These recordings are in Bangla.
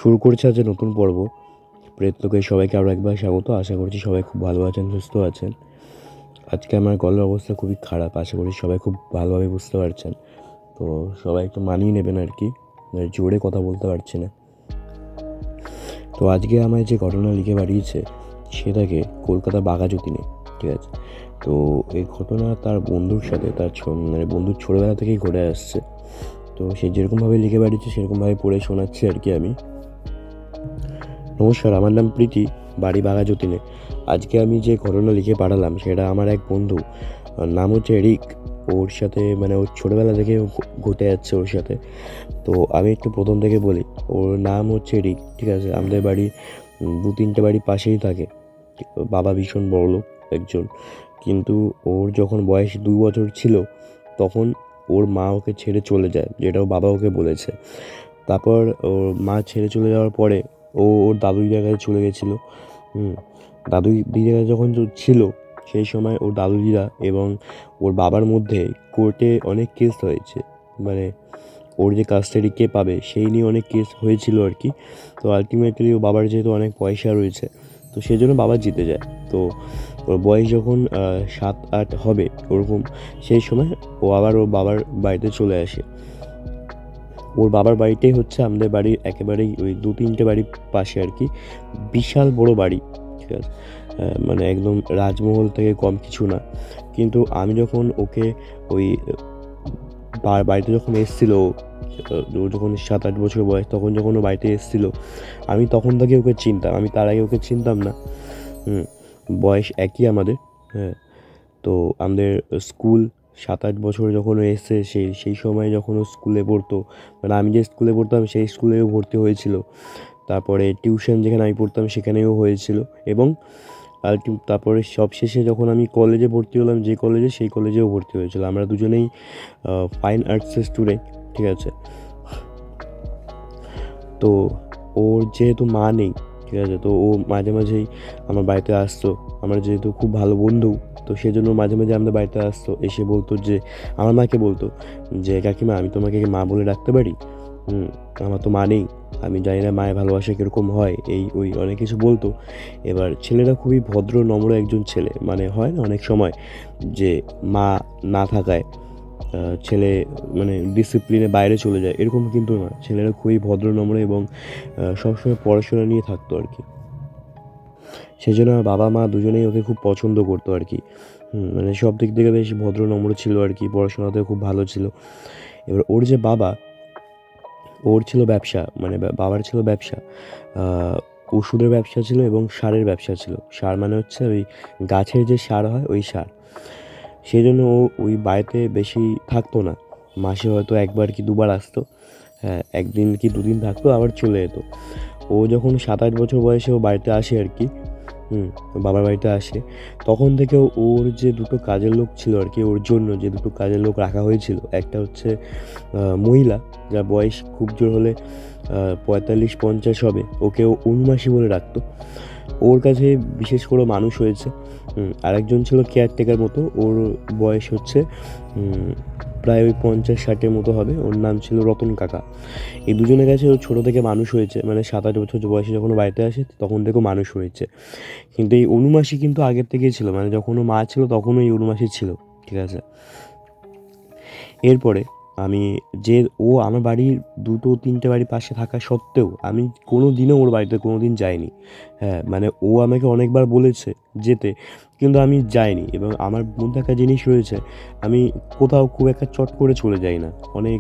শুরু করছে আজ নতুন পর্ব। প্রেতলোকে সবাইকে আরও একবার স্বাগত। আশা করছি সবাই খুব ভালো আছেন, সুস্থ আছেন। আজকে আমার গলার অবস্থা খুবই খারাপ, আশা করি সবাই খুব ভালোভাবে বুঝতে পারছেন। তো সবাই একটু মানিয়ে নেবেন আর কি, জোরে কথা বলতে পারছি না। তো আজকে আমায় যে ঘটনা লিখে পাঠিয়েছে সেটাকে কলকাতা বাঘাযতীনে, ঠিক আছে। তো এই ঘটনা তার বন্ধুর সাথে, তার বন্ধুর ছোটোবেলা থেকেই ঘটে আসছে। তো সে যেরকমভাবে লিখে পাঠিয়েছে সেরকমভাবে পড়ে শোনাচ্ছি আর কি আমি। নমস্কার, আমার নাম প্রীতি, বাড়ি বাঘাযতীনে। আজকে আমি যে ঘটনা লিখে পাঠালাম সেটা আমার এক বন্ধু, নাম হচ্ছে রিক। ওর সাথে ওর ছোটোবেলা থেকে ঘটে যাচ্ছে ওর সাথে। তো আমি একটু প্রথম থেকে বলি। ওর নাম হচ্ছে রিক, ঠিক আছে। আমাদের বাড়ি 2-3টে বাড়ি পাশেই থাকে। বাবা ভীষণ বড়লোক একজন, কিন্তু ওর যখন বয়স 2 বছর ছিল তখন ওর মা ওকে ছেড়ে চলে যায়, যেটা ওর বাবা ওকে বলেছে। তারপর ওর মা ছেড়ে চলে যাওয়ার পরে ওর দাদুর জায়গায় চলে গেছিলো। দাদুর জায়গায় যখন ছিল সেই সময় ওর দাদুদিদা এবং ওর বাবার মধ্যে কোর্টে অনেক কেস হয়েছে। ওর যে কাস্টাডি কে পাবে সেই নিয়ে অনেক কেস হয়েছিল আর কি। তো আলটিমেটলি ও বাবার যেহেতু অনেক পয়সা রয়েছে, তো সেই জন্য বাবা জিতে যায়। তো ওর বয়স যখন 7-8 হবে ওরকম, সেই সময় ও আবার ওর বাবার বাড়িতে চলে আসে। ওর বাবার বাড়িটাই হচ্ছে আমাদের বাড়ির একেবারেই ওই 2-3টে বাড়ির পাশে আর কি। বিশাল বড় বাড়ি, ঠিক আছে। একদম রাজমহল থেকে কম কিছু না। কিন্তু আমি যখন ওকে ওই বাড়িতে যখন এসেছিলো, ও যখন 7-8 বছর বয়স, তখন যখন ও বাড়িতে এসেছিলো আমি তখন থেকে ওকে চিনতাম। আমি তার আগে ওকে চিনতাম না। বয়স একই আমাদের। হ্যাঁ। তো আমাদের স্কুল 7-8 বছর যখন ও এসছে, সেই সময় যখন ও স্কুলে পড়তো, আমি যে স্কুলে পড়তাম সেই স্কুলেও ভর্তি হয়েছিল। তারপরে টিউশন যেখানে আমি পড়তাম সেখানেও হয়েছিল। এবং তারপরে সবশেষে যখন আমি কলেজে ভর্তি হলাম, যে কলেজে, সেই কলেজেও ভর্তি হয়েছিল। আমরা দুজনেই ফাইন আর্টসের স্টুডেন্ট, ঠিক আছে। তো ওর যেহেতু মা নেই, ঠিক আছে, তো ও মাঝে মাঝেই আমার বাড়িতে আসতো। আমার যেহেতু খুব ভালো বন্ধু, তো সেজন্য মাঝে মাঝে আমাদের বাড়িতে আসতো। এসে বলতো যে, আমার মাকে বলতো যে, কাকিমা আমি তোমাকে মা বলে ডাকতে পারি? আমার তো মা নেই, আমি জানি না মায়ের ভালোবাসা কীরকম হয়, এই ওই অনেক কিছু বলতো। এবার ছেলেটা খুবই ভদ্র নম্র একজন ছেলে। হয় না অনেক সময় যে মা না থাকায় ছেলে ডিসিপ্লিনে বাইরে চলে যায়, এরকম কিন্তু না। ছেলেরা খুবই ভদ্র নম্র এবং সবসময় পড়াশোনা নিয়ে থাকতো আর কি। সেই জন্য আমার বাবা মা দুজনেই ওকে খুব পছন্দ করতো আর কি। সব দিক থেকে বেশ ভদ্র নম্র ছিল আর কি, পড়াশোনাতেও খুব ভালো ছিল। এবার ওর যে বাবা, ওর ছিল ব্যবসা, বাবার ছিল ব্যবসা, ওষুধের ব্যবসা ছিল এবং সারের ব্যবসা ছিল। সার হচ্ছে ওই গাছের যে সার হয় ওই সার। সেই জন্য ও ওই বাড়িতে বেশি থাকতো না। মাসে হয়তো 1বার কি 2বার আসতো। হ্যাঁ, 1দিন কি 2দিন থাকতো, আবার চলে যেত। ও যখন 7-8 বছর বয়সে ও বাড়িতে আসে আর কি, বাবার বাড়িতে আসে, তখন থেকে ওর যে 2টো কাজের লোক ছিল আর কি, ওর জন্য যে 2টো কাজের লোক রাখা হয়েছিল, একটা হচ্ছে মহিলা, যার বয়স খুব জোর হলে 45-50 হবে, ওকে ও অনুমাসী বলে ডাকতো। ওর কাছে বিশেষ করে মানুষ হয়েছে। আরেকজন ছিল কেয়ারটেকার মতো, ওর বয়স হচ্ছে প্রায় ওই 50-60-এর মতো হবে। ওর নাম ছিল রতন কাকা। এই দুজনের কাছে ও ছোটো থেকে মানুষ হয়েছে। 7-8 বছর বয়সে যখন ও বাড়িতে আসে তখন থেকেও মানুষ হয়েছে। কিন্তু এই অনুমাসী কিন্তু আগের থেকেই ছিল, যখন ও মা ছিল তখনও এই অনুমাসী ছিল, ঠিক আছে। এরপরে ও আমার বাড়ির 2-3টে বাড়ি পাশে থাকা সত্ত্বেও আমি কোনো দিনও ওর বাড়িতে কোনো দিন যাইনি। হ্যাঁ, ও আমাকে অনেকবার বলেছে যেতে, কিন্তু আমি যাইনি। এবং আমার মধ্যে একটা জিনিস রয়েছে, আমি কোথাও খুব একটা চট করে চলে যাই না। অনেক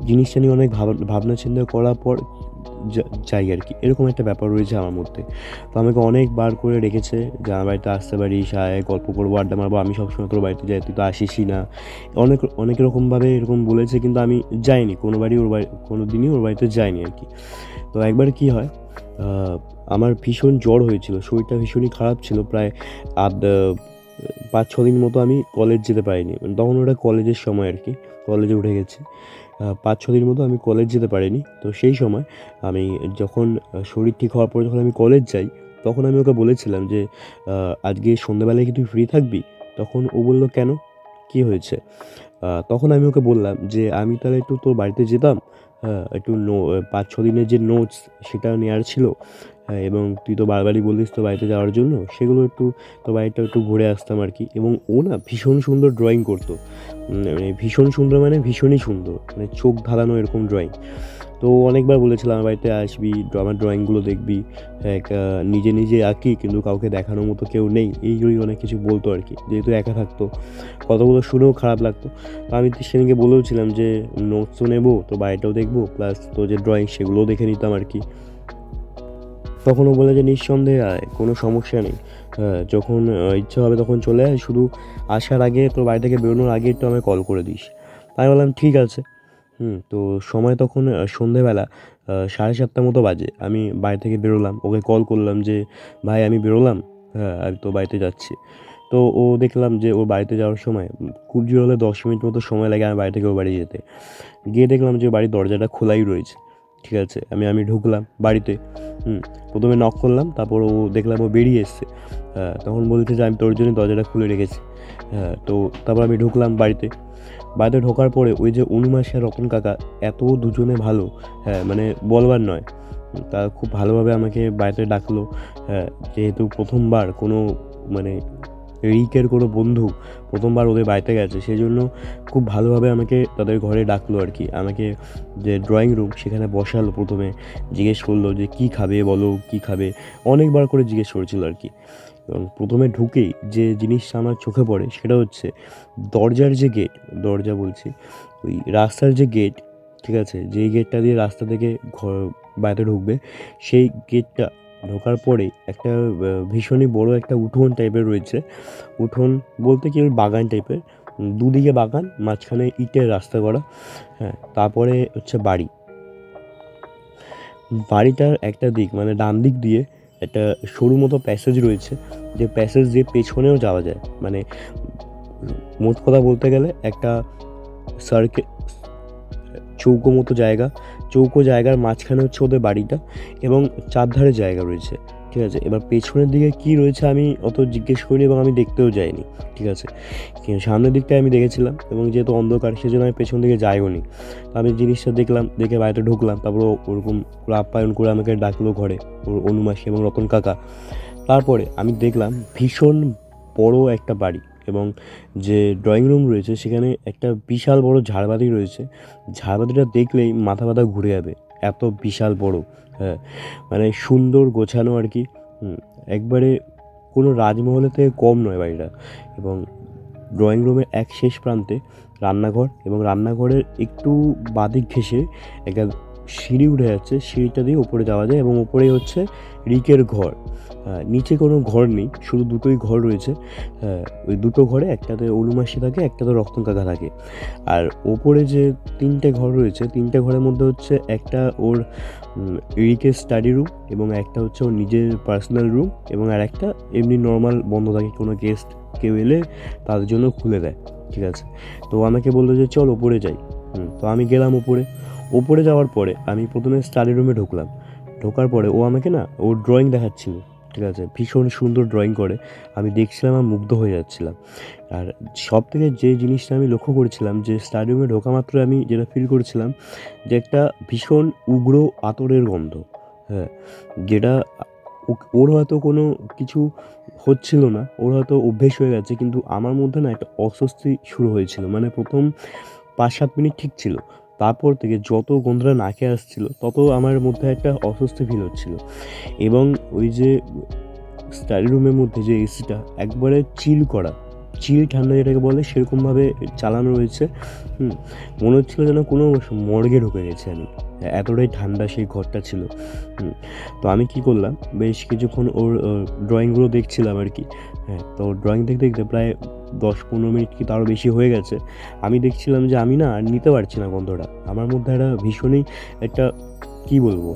জিনিসটা নিয়ে অনেক ভাবনা চিন্তা করার পর যাই আর কি, এরকম একটা ব্যাপার রয়েছে আমার মধ্যে। তো আমাকে অনেকবার করে রেখেছে যে আমার বাড়িতে আসতে পারিস, আয়, গল্প করবো, আড্ডা মারবো, আমি সবসময় তোর বাড়িতে যাই, তুই তো আসিসই না। অনেক রকমভাবে এরকম বলেছে, কিন্তু আমি যাইনি কোনো দিনই ওর বাড়িতে যাইনি আর কি। তো একবার কি হয়, আমার ভীষণ জ্বর হয়েছিল, শরীরটা ভীষণই খারাপ ছিল। প্রায় 5-6 দিন মতো আমি কলেজ যেতে পারিনি। তখন ওটা কলেজের সময় আর কি, কলেজে উঠে গেছি। 5-6 দিন মতো আমি কলেজ যেতে পারিনি। তো সেই সময় আমি যখন শরীর ঠিক হওয়ার পরে যখন আমি কলেজ যাই, তখন আমি ওকে বলেছিলাম যে, আজকে সন্ধ্যাবেলায় কি তুই ফ্রি থাকবি? তখন ও বলল, কেন, কী হয়েছে? তখন আমি ওকে বললাম যে, "আমি তাহলে একটু তোর বাড়িতে যেতাম। হ্যাঁ, একটু ৫-৬ দিনের যে নোটস সেটা নেওয়ার ছিল। হ্যাঁ, এবং তুই তো বারবারই বলতিস তোর বাড়িতে যাওয়ার জন্য। সেগুলো একটু তোর বাড়িটা একটু ঘুরে আসতাম আরকি।" এবং ও না ভীষণ সুন্দর ড্রয়িং করতো। মানে ভীষণ সুন্দর মানে ভীষণই সুন্দর। মানে চোখ ধাঁধানো এরকম ড্রয়িং। তো অনেকবার বলেছিল আমার বাড়িতে আসবি, আমার ড্রয়িংগুলো দেখবি। এক নিজে, নিজে আঁকি কিন্তু কাউকে দেখানোর মতো কেউ নেই। এই ওই অনেক কিছু বলতো আরকি। যেহেতু একা থাকতো, কথাগুলো শুনেও খারাপ লাগতো। তো আমি তো সেদিনকে বলেওছিলাম যে, "নোটসও নেবো, তোর বাড়িটাও দেখবো, প্লাস তোর যে ড্রয়িং সেগুলোও দেখে নিতাম আরকি।" তখন ও বলে যে, "নিঃসন্দেহে আয়, কোনো সমস্যা নেই। হ্যাঁ, যখন ইচ্ছা হবে তখন চলে আয়। শুধু আসার আগে তোর বাড়ি থেকে বেরোনোর আগে একটু আমায় কল করে দিস।" আমি বললাম, "ঠিক আছে।" তো সময় তখন সন্ধেবেলা 7:30 মতো বাজে। আমি বাড়ি থেকে বেরোলাম। ওকে কল করলাম যে, "ভাই আমি বেরোলাম। হ্যাঁ, আমি তোর বাড়িতে যাচ্ছি।" তো ও দেখলাম যে ওর বাড়িতে যাওয়ার সময় খুব জোর হলে 10 মিনিট মতো সময় লাগে আমার বাড়ি থেকে ওর বাড়ি যেতে। গিয়ে দেখলাম যে বাড়ির দরজাটা খোলাই রয়েছে। ঠিক আছে? আমি ঢুকলাম বাড়িতে। হুম, ১ম এ নক করলাম। তারপর ও দেখলাম ও বেরিয়ে এসছে। তখন বলছে যে, "আমি তোর জন্যই দরজাটা খুলে রেখেছি।" তো তারপর আমি ঢুকলাম বাড়িতে। বাড়িতে ঢোকার পরে ওই যে অনু মাসি আর রতন কাকা এত দুজনে ভালো, হ্যাঁ, মানে বলবার নয়। তারা খুব ভালোভাবে আমাকে বাড়িতে ডাকলো। হ্যাঁ, যেহেতু ১ম বার কোনো মানে রিকের কোনো বন্ধু ১ম বার ওদের বাড়িতে গেছে, সেজন্য খুব ভালোভাবে আমাকে তাদের ঘরে ডাকলো আরকি। আমাকে যে ড্রয়িং রুম সেখানে বসালো ১ম এ। জিজ্ঞেস করলো যে, "কী খাবে বলো, কী খাবে?" অনেকবার করে জিজ্ঞেস করেছিল আরকি। এবং ১ম এ ঢুকেই যে জিনিসটা আমার চোখে পড়ে সেটা হচ্ছে দরজার যে গেট, দরজা বলছি, ওই রাস্তার যে গেট, ঠিক আছে? যেই গেটটা দিয়ে রাস্তা থেকে বাড়িতে ঢুকবে, সেই গেটটা ঢোকার পরেই একটা ভীষণই বড় একটা উঠোন টাইপের রয়েছে। উঠোন বলতে কি ওই বাগান টাইপের। দুদিকে বাগান, মাঝখানে ইটের রাস্তা করা। হ্যাঁ, তারপরে হচ্ছে বাড়ি। বাড়িটার একটা দিক মানে ডান দিক দিয়ে একটা সরু মতো প্যাসেজ রয়েছে। যে প্যাসেজ দিয়ে পেছনেও যাওয়া যায়। মানে মোট কথা বলতে গেলে একটা সার্কে চৌকো মতো জায়গা। চৌকো জায়গার মাঝখানে হচ্ছে ওদের বাড়িটা এবং চারধারে জায়গা রয়েছে। ঠিক আছে? এবার পেছনের দিকে কী রয়েছে আমি অত জিজ্ঞেস করিনি এবং আমি দেখতেও যাইনি। ঠিক আছে? সামনের দিকটায় আমি দেখেছিলাম এবং যেহেতু অন্ধকার সেজন্য আমি পেছন দিকে যাইওনি। তো আমি জিনিসটা দেখলাম, দেখে বাড়িতে ঢুকলাম। তারপর ওরকম করে আপ্যায়ন করে আমাকে ডাকলো ঘরে। ওর অনু মাসি এবং রতন কাকা। তারপরে আমি দেখলাম ভীষণ বড় একটা বাড়ি এবং যে ড্রয়িং রুম রয়েছে সেখানে একটা বিশাল বড় ঝাড়বাতি রয়েছে। ঝাড়বাতিটা দেখলেই মাথা ব্যথা ঘুরে যাবে। এত বিশাল বড়। হ্যাঁ, মানে সুন্দর গোছানো আরকি। একবারে কোনো রাজমহলের থেকে কম নয় বাড়িটা। এবং ড্রয়িং রুমের এক শেষ প্রান্তে রান্নাঘর এবং রান্নাঘরের একটু বাঁদিক ঘেঁষে একটা সিঁড়ি উঠে যাচ্ছে। সিঁড়িটা দিয়ে উপরে যাওয়া যায় এবং উপরেই হচ্ছে রিকের ঘর। নিচে কোনো ঘর নেই, শুধু দুটোই ঘর রয়েছে। ওই দুটো ঘরে একটাতে অনু মাসি থাকে, একটাতে রতন কাকা থাকে। আর ওপরে যে ৩টে ঘর রয়েছে, ৩টে ঘরের মধ্যে হচ্ছে একটা ওর রিকের স্টাডি রুম এবং একটা হচ্ছে ওর নিজের পার্সোনাল রুম এবং আরেকটা এমনি নর্মাল বন্ধ থাকে, কোনো গেস্ট কেউ এলে তাদের জন্য খুলে দেয়। ঠিক আছে? তো আমাকে বলল যে, "চল ওপরে যাই।" তো আমি গেলাম ওপরে। ওপরে যাওয়ার পরে আমি ১ম এ স্টাডি রুমে ঢুকলাম। ঢোকার পরে ও আমাকে না ওর ড্রয়িং দেখাচ্ছিল। ঠিক আছে? ভীষণ সুন্দর ড্রয়িং করে। আমি দেখছিলাম আর মুগ্ধ হয়ে যাচ্ছিলাম। আর সবথেকে যে জিনিসটা আমি লক্ষ্য করেছিলাম যে স্টাডি রুমে ঢোকা মাত্র আমি যেটা ফিল করেছিলাম যে একটা ভীষণ উগ্র আতরের গন্ধ। হ্যাঁ? যেটা ওর হয়তো কোনো কিছু হচ্ছিল না। ওর হয়তো অভ্যেস হয়ে গেছে। কিন্তু আমার মধ্যে না একটা অস্বস্তি শুরু হয়েছিল। মানে ১ম ৫-৭ মিনিট ঠিক ছিল। তারপর থেকে যত গন্ধটা নাকে আসছিল তত আমার মধ্যে একটা অস্বস্তি ফিল হচ্ছিল। এবং ওই যে স্টাডি রুমের মধ্যে যে এসিটা একবারে চিল করা, চিল ঠান্ডা যেটাকে বলে সেরকমভাবে চালানো রয়েছে। হুম, মনে হচ্ছিল যেন কোনো মর্গে ঢুকে গেছি আমি। এতটাই ঠান্ডা সেই ঘরটা ছিল। হুম, তো আমি কী করলাম, বেশ কিছুক্ষণ ওর ড্রয়িংগুলো দেখছিলাম আরকি। তো ড্রয়িং দেখতে, দেখতে প্রায় ১০-১৫ মিনিট কি তারও বেশি হয়ে গেছে। আমি দেখছিলাম যে আমি না আর নিতে পারছি না গন্ধটা। আমার মধ্যে একটা ভীষণই একটা কী বলবো?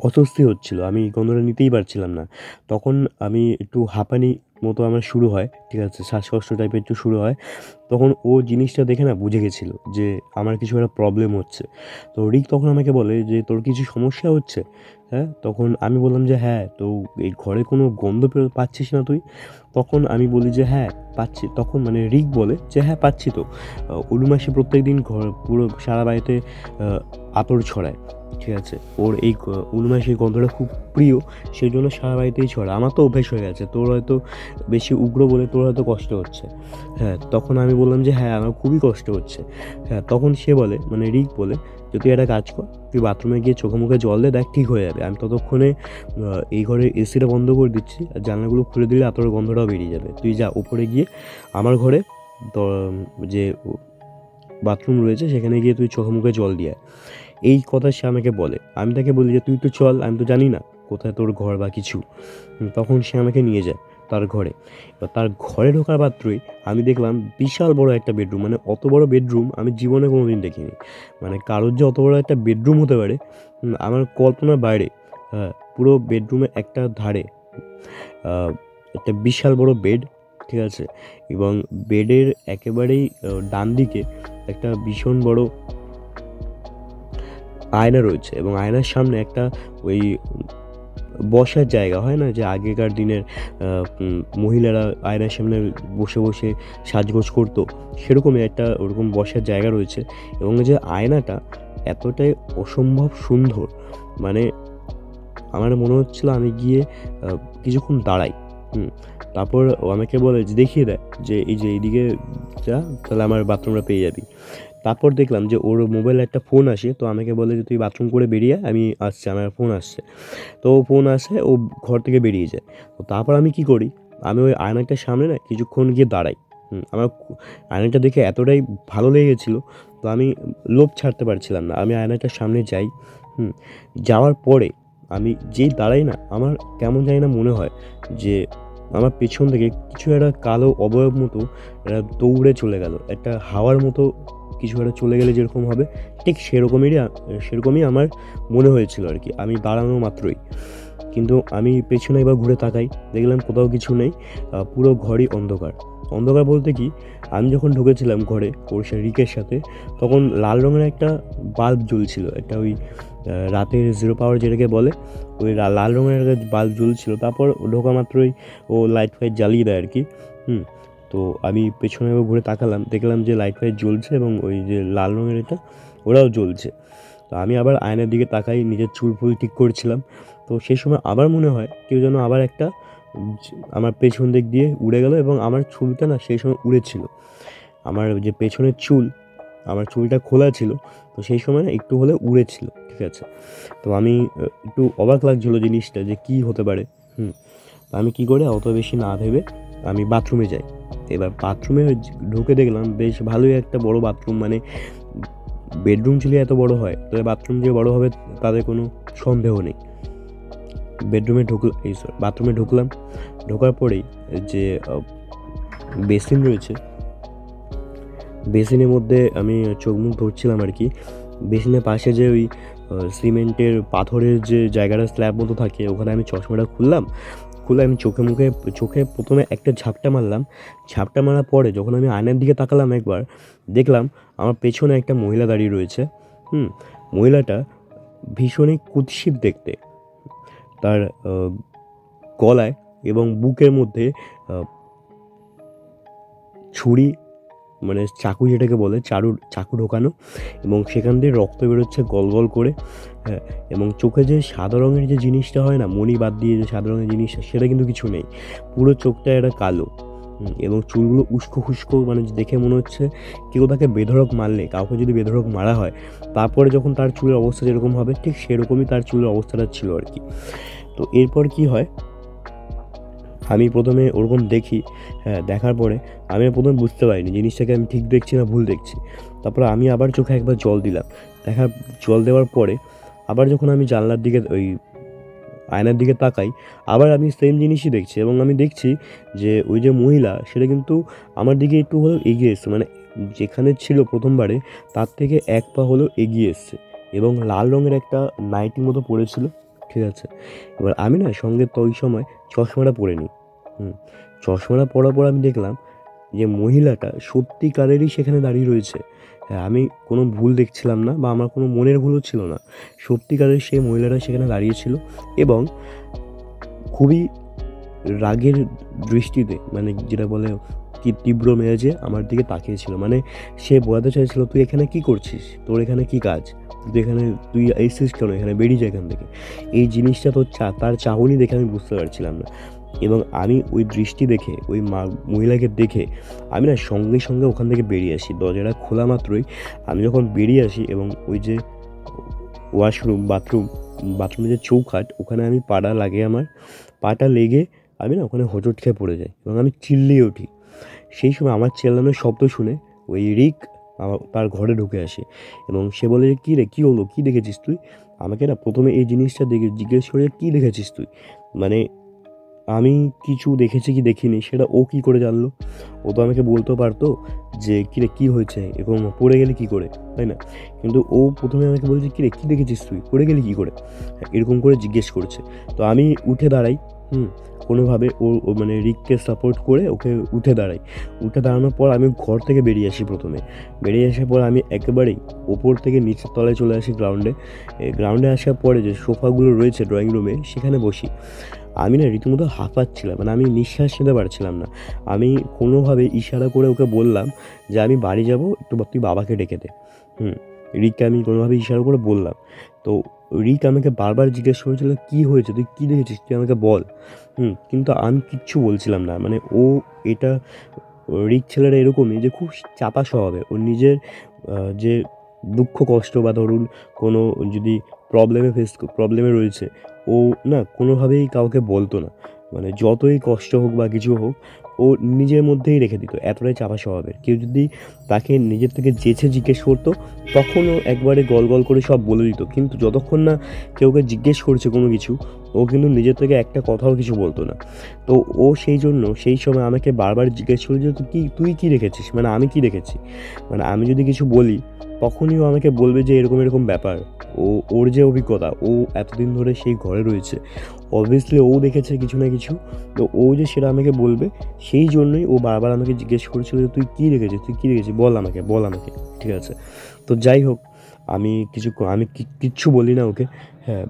অস্বস্তি হচ্ছিল। আমি গন্ধটা নিতেই পারছিলাম না। তখন আমি একটু হাঁপানি মতো আমার শুরু হয়। ঠিক আছে, শ্বাসকষ্ট টাইপের একটু শুরু হয়। তখন ও জিনিসটা দেখে না বুঝে গেছিলো যে আমার কিছু একটা প্রবলেম হচ্ছে। তো রিক তখন আমাকে বলে যে, "তোর কিছু সমস্যা হচ্ছে?" হ্যাঁ? তখন আমি বললাম যে, "হ্যাঁ, তো এই ঘরে কোনো গন্ধ পাচ্ছিস না তুই?" তখন আমি বলি যে, "হ্যাঁ, পাচ্ছি।" তখন মানে রিক বলে যে, "হ্যাঁ, পাচ্ছি তো। অনু মাসি প্রত্যেকদিন পুরো সারা বাড়িতে আতর ছড়ায়। ঠিক আছে? ওর এই অনু মাসির গন্ধটা খুব প্রিয়, সেজন্য সারা বাড়িতেই ছড়ায়। আমার তো অভ্যেস হয়ে গেছে। তোর হয়তো বেশি উগ্র বলে তোর হয়তো কষ্ট হচ্ছে।" হ্যাঁ, তখন আমি বললাম যে, "হ্যাঁ, আমার খুবই কষ্ট হচ্ছে।" হ্যাঁ, তখন সে বলে মানে রিক বলে যে, "তুই একটা কাজ কর, তুই বাথরুমে গিয়ে চোখে মুখে জল দে, দেখ ঠিক হয়ে যাবে। আমি ততক্ষণে এই ঘরের এসিটা বন্ধ করে দিচ্ছি, আর জানলাগুলো খুলে দিলে আতরের গন্ধটাও বেরিয়ে যাবে। তুই যা উপরে গিয়ে আমার ঘরে দ যে বাথরুম রয়েছে সেখানে গিয়ে তুই চোখে মুখে জল দিয়ে আয়।" এই কথা সে আমাকে বলে। আমি তাকে বলি যে, "তুই তো চল, আমি তো জানি না কোথায় তোর ঘর বা কিছু।" তখন সে আমাকে নিয়ে যায় তার ঘরে। এবার তার ঘরে ঢোকার মাত্রই আমি দেখলাম বিশাল বড় একটা বেডরুম। মানে অত বড় বেডরুম আমি জীবনে কোনোদিন দেখিনি। মানে কারোর যে অত বড় একটা বেডরুম হতে পারে আমার কল্পনার বাইরে। হ্যাঁ, পুরো বেডরুমের একটা ধারে আ একটা বিশাল বড় বেড, ঠিক আছে? এবং বেডের একেবারেই ডান দিকে একটা ভীষণ বড় আয়না রয়েছে এবং আয়নার সামনে একটা ওই বসার জায়গা হয় না যে আগেকার দিনের মহিলারা আয়নার সামনে বসে বসে সাজগোজ করতো, সেরকমই একটা ওরকম বসার জায়গা রয়েছে। এবং যে আয়নাটা এতটাই অসম্ভব সুন্দর, মানে আমার মনে হচ্ছিল আমি গিয়ে কিছুক্ষণ দাঁড়াই। তারপর ও আমাকে বলে যে, "দেখিয়ে দেয় যে এই যে এইদিকে যা, তাহলে আমার বাথরুমটা পেয়ে যাবি।" তারপর দেখলাম যে ওর মোবাইলে একটা ফোন আসে, তো আমাকে বলে যে, "তুই বাথরুম করে বেরিয়ে আয়, আমি আসছি, আমার ফোন আসছে।" তো ও ফোন আসে, ও ঘর থেকে বেরিয়ে যায়। তো তারপর আমি কী করি, আমি ওই আয়নাটার সামনে না কিছুক্ষণ গিয়ে দাঁড়াই। আমার আয়নাটা দেখে এতটাই ভালো লেগে গেছিলো, তো আমি লোভ ছাড়তে পারছিলাম না। আমি আয়নাটার সামনে যাই। যাওয়ার পরে আমি যেই দাঁড়াই না, আমার কেমন জানি না মনে হয় যে আমার পেছন থেকে কিছু একটা কালো অবয়ব মতো দৌড়ে চলে গেল। একটা হাওয়ার মতো কিছু একটা চলে গেলে যেরকম হবে, ঠিক সেরকমই আমার মনে হয়েছিল আরকি, আমি দাঁড়ানো মাত্রই। কিন্তু আমি পেছনে এবার ঘুরে তাকাই, দেখলাম কোথাও কিছু নেই। পুরো ঘরই অন্ধকার। অন্ধকার বলতে কি, আমি যখন ঢুকেছিলাম ঘরে ওর রিকের সাথে, তখন লাল রঙের একটা বাল্ব জ্বলছিল। একটা ওই রাতের জিরো পাওয়ার যেটাকে বলে, ওই লাল রঙের একটা বাল্ব জ্বলছিল। তারপর ঢোকা মাত্রই ও লাইট ফাইট জ্বালিয়ে দেয় আরকি। তো আমি পেছনে এবার ঘুরে তাকালাম, দেখলাম যে লাইট ফাইট জ্বলছে এবং ওই যে লাল রঙের এটা, ওরাও জ্বলছে। তো আমি আবার আয়নার দিকে তাকাই, নিজের চুল ফুল ঠিক করছিলাম। তো সেই সময় আবার মনে হয় কেউ যেন আবার একটা আমার পেছন দিক দিয়ে উড়ে গেল এবং আমার চুলটা না সেই সময় উড়েছিল। আমার যে পেছনের চুল, আমার চুলটা খোলা ছিল, তো সেই সময় না একটু হলেও উড়েছিল, ঠিক আছে? তো আমি একটু অবাক লাগছিলো জিনিসটা যে কী হতে পারে। তো আমি কী করি, অত বেশি না ভেবে আমি বাথরুমে যাই। এবার বাথরুমে ঢুকে দেখলাম বেশ ভালোই একটা বড় বাথরুম। মানে বেডরুম যদি এত বড় হয়, তাহলে বাথরুম যে বড় হবে তাতে কোনো সন্দেহ নেই। বাথরুমে ঢুকলাম। ঢোকার পরেই যে বেসিন রয়েছে, বেসিনের মধ্যে আমি চোখ মুখ ধুচ্ছিলাম আরকি। বেসিনের পাশে যে ওই সিমেন্টের পাথরের যে জায়গাটা স্ল্যাব মতো থাকে, ওখানে আমি চশমাটা খুলে আমি চোখে ১ম এ একটা ঝাপটা মারলাম। ঝাপটা মারার পরে যখন আমি আয়নার দিকে তাকালাম একবার, দেখলাম আমার পেছনে একটা মহিলা দাঁড়িয়ে রয়েছে। মহিলাটা ভীষণই কুৎসিত দেখতে। তার গলায় এবং বুকের মধ্যে ছুরি, মানে চাকু যেটাকে বলে, চাকু ঢোকানো, এবং সেখান দিয়ে রক্ত বেরোচ্ছে গল করে। হ্যাঁ, এবং চোখে যে সাদা রঙের যে জিনিসটা হয় না, মণি বাদ দিয়ে যে সাদা রঙের জিনিসটা, সেটা কিন্তু কিছু নেই। পুরো চোখটা একটা কালো, এবং চুলগুলো উস্কো, মানে দেখে মনে হচ্ছে কেউ তাকে বেধড়ক মারলে, কাউকে যদি বেধড়ক মারা হয়, তারপরে যখন তার চুলের অবস্থা যেরকম হবে, ঠিক সেরকমই তার চুলের অবস্থাটা ছিল আরকি। তো এরপর কী হয়, আমি ১ম এ ওরকম দেখি। দেখার পরে আমি ১ম বুঝতে পারিনি জিনিসটাকে আমি ঠিক দেখছি না ভুল দেখছি। তারপরে আমি আবার চোখে একবার জল দিলাম। জল দেওয়ার পরে আবার যখন আমি জানলার দিকে ওই আয়নার দিকে তাকাই, আবার আমি সেম জিনিসই দেখছি এবং আমি দেখছি যে ওই যে মহিলা, সেটা কিন্তু আমার দিকে একটু হলেও এগিয়ে এসছে। মানে যেখানে ছিল ১ম বারে, তার থেকে ১ পা হলেও এগিয়ে এসছে এবং লাল রঙের একটা নাইটির মতো পড়েছিল, ঠিক আছে? এবার আমি না সঙ্গে তো ওই সময় চশমাটা পরে নিই। চশমাটা পরার পর আমি দেখলাম যে মহিলাটা সত্যিকারেরই সেখানে দাঁড়িয়ে রয়েছে। হ্যাঁ, আমি কোনো ভুল দেখছিলাম না বা আমার কোনো মনের ভুলও ছিল না। সত্যিকারের সেই মহিলাটা সেখানে দাঁড়িয়ে ছিল এবং খুবই রাগের দৃষ্টিতে, মানে যেটা বলে কি তীব্র মেজাজে আমার দিকে তাকিয়েছিল। মানে সে বোঝাতে চাইছিল, তুই এখানে কি করছিস, তোর এখানে কি কাজ, তুই এসেছিস কেন এখানে, বেরিয়ে যা এখান থেকে। এই জিনিসটা তার চাহনি দেখে আমি বুঝতে পারছিলাম না। এবং আমি ওই দৃষ্টি দেখে, ওই মহিলাকে দেখে আমি না সঙ্গে সঙ্গে ওখান থেকে বেরিয়ে আসি। দরজাটা খোলা মাত্রই আমি যখন বেরিয়ে আসি এবং ওই যে বাথরুমের যে চৌকাঠ, ওখানে আমি পাটা লাগে, আমার পাটা লেগে আমি না ওখানে হোঁচট খেয়ে পড়ে যাই এবং আমি চিল্লিয়ে উঠি। সেই সময় আমার চেল্লানোর শব্দ শুনে ওই রিক তার ঘরে ঢুকে আসে এবং সে বলে, কী রে, কী হলো, কী দেখেছিস তুই? আমাকে না প্রথমে এই জিনিসটা দেখে জিজ্ঞেস করে, কী দেখেছিস তুই? মানে আমি কিছু দেখেছি কি দেখিনি সেটা ও কী করে জানলো? ও তো আমাকে বলতেও পারতো যে কিরে কী হয়েছে, এরকম পড়ে গেলে কী করে, তাই না? কিন্তু ও প্রথমে আমাকে বলছে, কিরে কী দেখেছিস তুই, পড়ে গেলি কী করে, এরকম করে জিজ্ঞেস করছে। তো আমি উঠে দাঁড়াই, কোনোভাবে ও মানে রিককে সাপোর্ট করে ওকে উঠে দাঁড়ানোর পর আমি ঘর থেকে বেরিয়ে আসি। প্রথমে বেরিয়ে আসার পর আমি একেবারেই ওপর থেকে নিচের তলায় চলে আসি গ্রাউন্ডে আসার পরে যে সোফাগুলো রয়েছে ড্রয়িং রুমে, সেখানে বসি। আমি না রীতিমতো হাঁপাচ্ছিলাম, মানে আমি নিঃশ্বাস নিতে পারছিলাম না। আমি কোনোভাবে ইশারা করে ওকে বললাম যে আমি বাড়ি যাব, একটু তুই বাবাকে ডেকে দে। রিককে আমি কোনোভাবে ইশারা করে বললাম। তো রিক আমাকে বারবার জিজ্ঞেস করেছিল, কী হয়েছে, তুই কী দেখেছিস, তুই আমাকে বল। কিন্তু আমি কিচ্ছু বলছিলাম না। মানে এটা রিক ছেলেটা এরকমই যে খুব চাপা স্বভাবের। ওর নিজের যে দুঃখ কষ্ট বা ধরুন কোনো যদি প্রবলেমে রয়েছে, ও না কোনোভাবেই কাউকে বলতো না। মানে যতই কষ্ট হোক বা কিছু হোক, ও নিজের মধ্যেই রেখে দিত, এতটাই চাপা স্বভাবের। কেউ যদি তাকে নিজের থেকে যেচে জিজ্ঞেস করতো, তখনও একবারে গল করে সব বলে দিত। কিন্তু যতক্ষণ না কেউকে জিজ্ঞেস করছে কোনো কিছু, ও কিন্তু নিজের থেকে একটা কথাও কিছু বলতো না। তো ও সেই সময় আমাকে বারবার জিজ্ঞেস করে যে তুই কী রেখেছিস, মানে আমি কী রেখেছি। মানে আমি যদি কিছু বলি, তখনই ও আমাকে বলবে যে এরকম ব্যাপার। ওর যে অভিজ্ঞতা, ও এতদিন ধরে সেই ঘরে রয়েছে, অবভিয়াসলি ও দেখেছে কিছু না কিছু। তো ও যে সেটা আমাকে বলবে, সেই জন্যই ও বারবার আমাকে জিজ্ঞেস করেছিল যে তুই কী রেখেছিস, বল আমাকে। ঠিক আছে, তো যাই হোক, আমি কিচ্ছু বলি না ওকে। হ্যাঁ,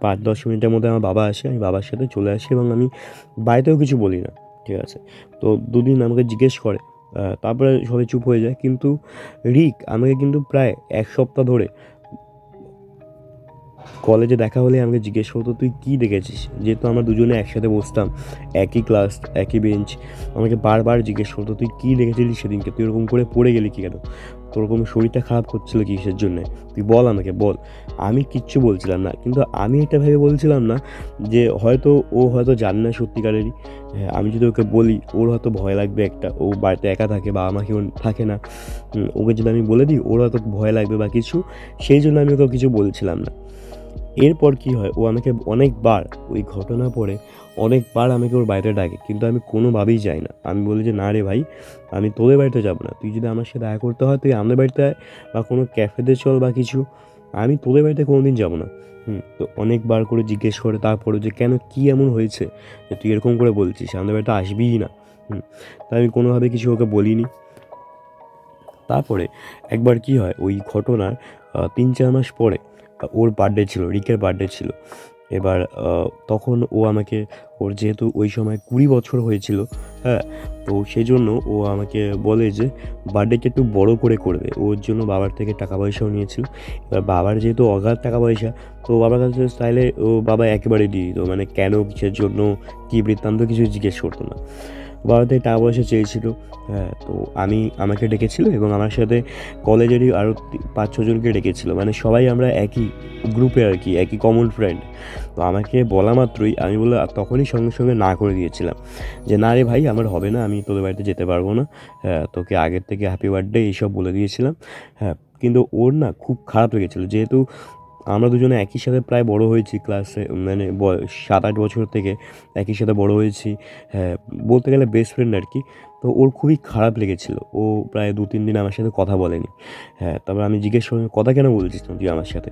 5-10 মিনিটের মধ্যে আমার বাবা আসে, আমি বাবার সাথে চলে আসি এবং আমি বাড়িতেও কিছু বলি না। ঠিক আছে, তো 2 দিন আমাকে জিজ্ঞেস করে, তারপরে সবাই চুপ হয়ে যায়। কিন্তু রিক আমাকে কিন্তু প্রায় 1 সপ্তাহ ধরে কলেজে দেখা হলে আমাকে জিজ্ঞেস করতো, তুই কী দেখেছিস। যেহেতু আমরা দুজনে একসাথে বসতাম, একই ক্লাস, একই বেঞ্চ, আমাকে বারবার জিজ্ঞেস করতো, তুই কী দেখেছিলিস সেদিনকে, তুই ওরকম করে পড়ে গেলি কি কেন, তোর ওরকম শরীরটা খারাপ করছিল কিসের জন্যে, তুই বল আমাকে বল। আমি কিচ্ছু বলছিলাম না, কিন্তু আমি এটা ভেবে বলছিলাম না যে ও হয়তো জানে না সত্যিকারেরই। হ্যাঁ, আমি যদি ওকে বলি, ওর হয়তো ভয় লাগবে, একটা ও বাড়িতে একা থাকে, বাবা মা কেউ থাকে না, ওকে যদি আমি বলে দিই ওর হয়তো ভয় লাগবে বা কিছু, সেই জন্য আমি ওকে কিছু বলছিলাম না। এরপর কি হয়, ও আমাকে অনেকবার, ওই ঘটনা পরে অনেকবার আমাকে ওর বাড়িতে ডাকে, কিন্তু আমি কোনোভাবেই যাই না। আমি বলি যে না রে ভাই, আমি তোদের বাড়িতে যাবো না। তুই যদি আমার সাথে দেখা করতে হয়, তুই আমাদের বাড়িতে আয় বা কোনো ক্যাফেতে চল বা কিছু, আমি তোদের বাড়িতে কোনো দিন যাবো না। তো অনেকবার করে জিজ্ঞেস করে তারপরে যে কেন, কী এমন হয়েছে যে তুই এরকম করে বলছিস, আমাদের বাড়িতে আসবিই না। তাই আমি কোনোভাবে কিছু ওকে বলিনি। তারপরে একবার কি হয়, ওই ঘটনার 3-4 মাস পরে ওর বার্থডে ছিল, রিকের বার্থডে ছিল। এবার তখন ও আমাকে, ওর যেহেতু ওই সময় 20 বছর হয়েছিল, হ্যাঁ, তো সেই জন্য ও আমাকে বলে যে বার্থডেটা একটু বড় করে করবে। ওর জন্য বাবার থেকে টাকা পয়সাও নিয়েছিল। এবার বাবার যেহেতু অগাধ টাকা পয়সা, তো বাবার কাছে চাইলে ও বাবা একেবারে দিয়ে দিত, মানে কেন, কিসের জন্য, কী বৃত্তান্ত কিছু জিজ্ঞেস করতো না। বাবা থেকে টাকা পয়সা চেয়েছিল। হ্যাঁ, তো আমাকে ডেকেছিল এবং আমার সাথে কলেজেরই আরও 5-6 জনকে ডেকেছিল, মানে সবাই আমরা একই গ্রুপে আর কি, একই কমন ফ্রেন্ড। তো আমাকে বলা মাত্রই আমি তখনই সঙ্গে সঙ্গে না করে দিয়েছিলাম যে না রে ভাই, আমার হবে না, আমি তোদের বাড়িতে যেতে পারবো না। হ্যাঁ, তোকে আগের থেকে হ্যাপি বার্থডে এইসব বলে দিয়েছিলাম। হ্যাঁ, কিন্তু ওর না খুব খারাপ লেগেছিলো, যেহেতু আমরা দুজনে একই সাথে প্রায় বড় হয়েছি ক্লাসে, মানে 7-8 বছর থেকে একই সাথে বড় হয়েছি। হ্যাঁ, বলতে গেলে বেস্ট ফ্রেন্ড আর কি। তো তো ওর খুবই খারাপ লেগেছিলো। ও প্রায় 2-3 দিন আমার সাথে কথা বলেনি। হ্যাঁ, তারপর আমি জিজ্ঞেস করলাম, কথা কেন বলছিস না তুই আমার সাথে?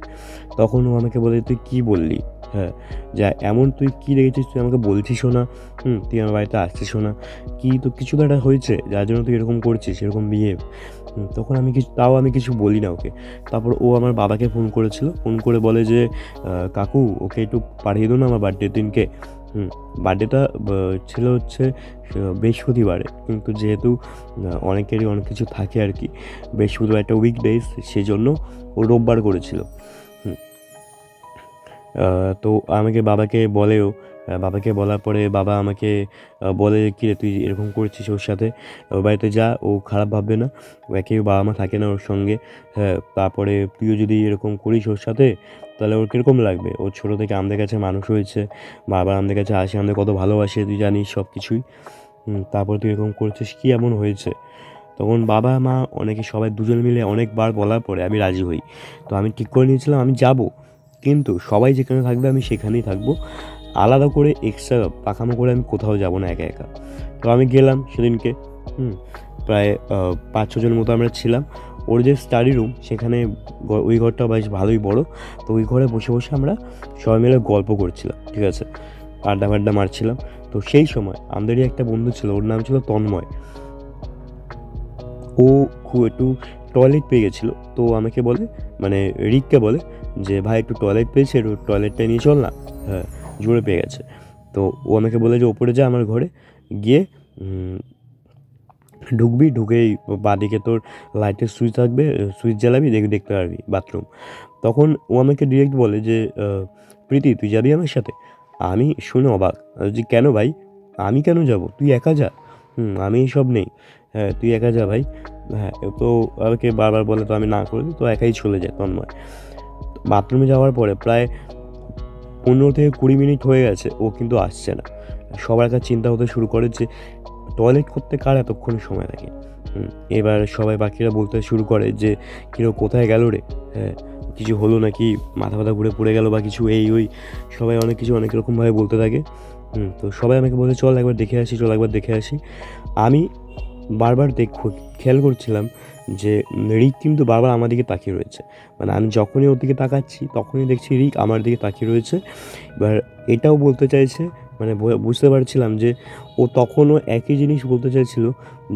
তখন ও আমাকে বলে, তুই কী বললি? হ্যাঁ, যা এমন তুই কী দেখেছিস তুই আমাকে বলছিসও না, তুই আমার বাড়িতে আসছিসও না, কি তো কিছু তো একটা হয়েছে যার জন্য তুই এরকম করছিস, এরকম বিহেভ। তখন আমি কিছু বলি না ওকে। তারপর ও আমার বাবাকে ফোন করেছিল, ফোন করে বলে যে কাকু ওকে একটু পাঠিয়ে দিও না আমার বার্থডের দিনকে। বার্থডেটা ছিল হচ্ছে বৃহস্পতিবারে, কিন্তু যেহেতু অনেকেরই অনেক কিছু থাকে আর কি, বৃহস্পতিবার একটা উইকডেজ, সেই জন্য ও রোববার করেছিল। তো আমাকে বাবাকে বলেও, বাবাকে বলার পরে বাবা আমাকে বলে, কী রে তুই এরকম করছিস ওর সাথে, ওর বাড়িতে যা, ও খারাপ ভাববে না, ও একেই বাবা মা থাকে না ওর সঙ্গে। হ্যাঁ, তারপরে তুইও যদি এরকম করিস ওর সাথে তাহলে ওর কীরকম লাগবে? ও ছোটো থেকে আমাদের কাছে মানুষ হয়েছে, বারবার আমাদের কাছে আসে, আমাদের কত ভালোবাসে তুই জানিস সব কিছুই। তারপর তুই এরকম করছিস, কী এমন হয়েছে? তখন বাবা মা অনেকে সবাই দুজন মিলে অনেকবার বলার পরে আমি রাজি হই। তো আমি ঠিক করে নিয়েছিলাম আমি যাব, কিন্তু সবাই যেখানে থাকবে আমি সেখানেই থাকবো, আলাদা করে এক্সট্রা পাকামো করে আমি কোথাও যাব না একা একা। তো আমি গেলাম সেদিনকে। প্রায় 5-6 জন মতো আমরা ছিলাম। ওর যে স্টাডি রুম সেখানে, ওই ঘরটা বেশ ভালোই বড়। তো ওই ঘরে বসে বসে আমরা সবাই মিলে গল্প করছিলাম, ঠিক আছে, আড্ডা ফাড্ডা মারছিলাম। তো সেই সময় আমাদেরই একটা বন্ধু ছিল, ওর নাম ছিল তন্ময়। ও খুব একটু টয়লেট পেয়ে গেছিলো, তো আমাকে বলে, মানে রিককে বলে যে ভাই একটু টয়লেট পেয়েছে, একটু টয়লেটটা নিয়ে চল না। হ্যাঁ, জোরে পেয়ে গেছে। তো ও আমাকে বলে যে ওপরে যা আমার ঘরে গিয়ে ঢুকবি, ঢুকেই বাঁদিকে তোর লাইটের সুইচ থাকবে, সুইচ জ্বালাবি, দেখতে পারবি বাথরুম। তখন ও আমাকে ডিরেক্ট বলে যে প্রীতি তুই যাবি আমার সাথে? আমি শুনে অবাক যে কেন ভাই, আমি কেন যাব, তুই একা যা। আমি সব নেই। হ্যাঁ, তুই একা যা ভাই। হ্যাঁ, তো আমাকে বারবার বলে, তো আমি না করে দিই, তো একাই চলে যায় তন্ময়। বাথরুমে যাওয়ার পরে প্রায় 15 থেকে 20 মিনিট হয়ে গেছে, ও কিন্তু আসছে না। সবার কাছে চিন্তা হতে শুরু করে যে টয়লেট করতে কার এতক্ষণ সময় লাগে। এবার সবাই বাকিরা বলতে শুরু করে যে কিরো কোথায় গেল রে, হ্যাঁ কিছু হলো নাকি, মাথা ঘুরে পড়ে গেল বা কিছু, এই ওই সবাই অনেক কিছু অনেক রকমভাবে বলতে থাকে। তো সবাই আমাকে বলে চল একবার দেখে আসি। আমি বারবার খেয়াল করছিলাম যে রিক কিন্তু বারবার আমার দিকে তাকিয়ে রয়েছে, মানে আমি যখনই ওর দিকে তাকাচ্ছি তখনই দেখছি রিক আমার দিকে তাকিয়ে রয়েছে। এবার এটাও বলতে চাইছে, মানে বুঝতে পারছিলাম যে ও তখনও একই জিনিস বলতে চাইছিল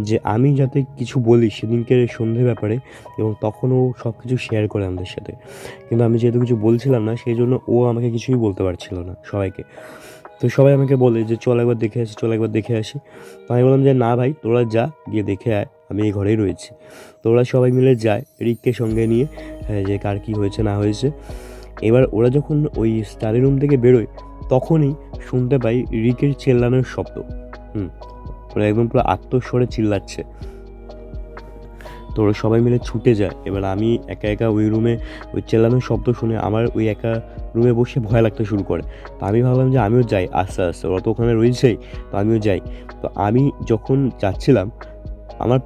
যে আমি যাতে কিছু বলি সেদিনকে সন্ধে ব্যাপারে, এবং তখনও সব কিছু শেয়ার করে আমাদের সাথে, কিন্তু আমি যেহেতু কিছু বলছিলাম না সেই জন্য ও আমাকে কিছুই বলতে পারছিল না সবাইকে। তো সবাই আমাকে বলে যে চল একবার দেখে আসি। তো আমি বললাম যে না ভাই তোরা যা, গিয়ে দেখে আয়, আমি এই ঘরেই রয়েছি। তো ওরা সবাই মিলে যায় রিককে সঙ্গে নিয়ে, যে কার কী হয়েছে না হয়েছে। এবার ওরা যখন ওই স্টাডি রুম থেকে বেরোয় তখনই শুনতে পাই রিকের চেল্লানোর শব্দ। ওরা একদম পুরো আত্মস্বরে চিল্লাচ্ছে। তো ওরা সবাই মিলে ছুটে যায়। এবার আমি একা একা ওই রুমে ওই চেল্লানোর শব্দ শুনে আমার ওই একা রুমে বসে ভয় লাগতে শুরু করে। তো আমি ভাবলাম যে আমিও যাই আস্তে আস্তে, ওরা তো ওখানে রয়েছেই, তো আমিও যাই। তো আমি যখন যাচ্ছিলাম আমার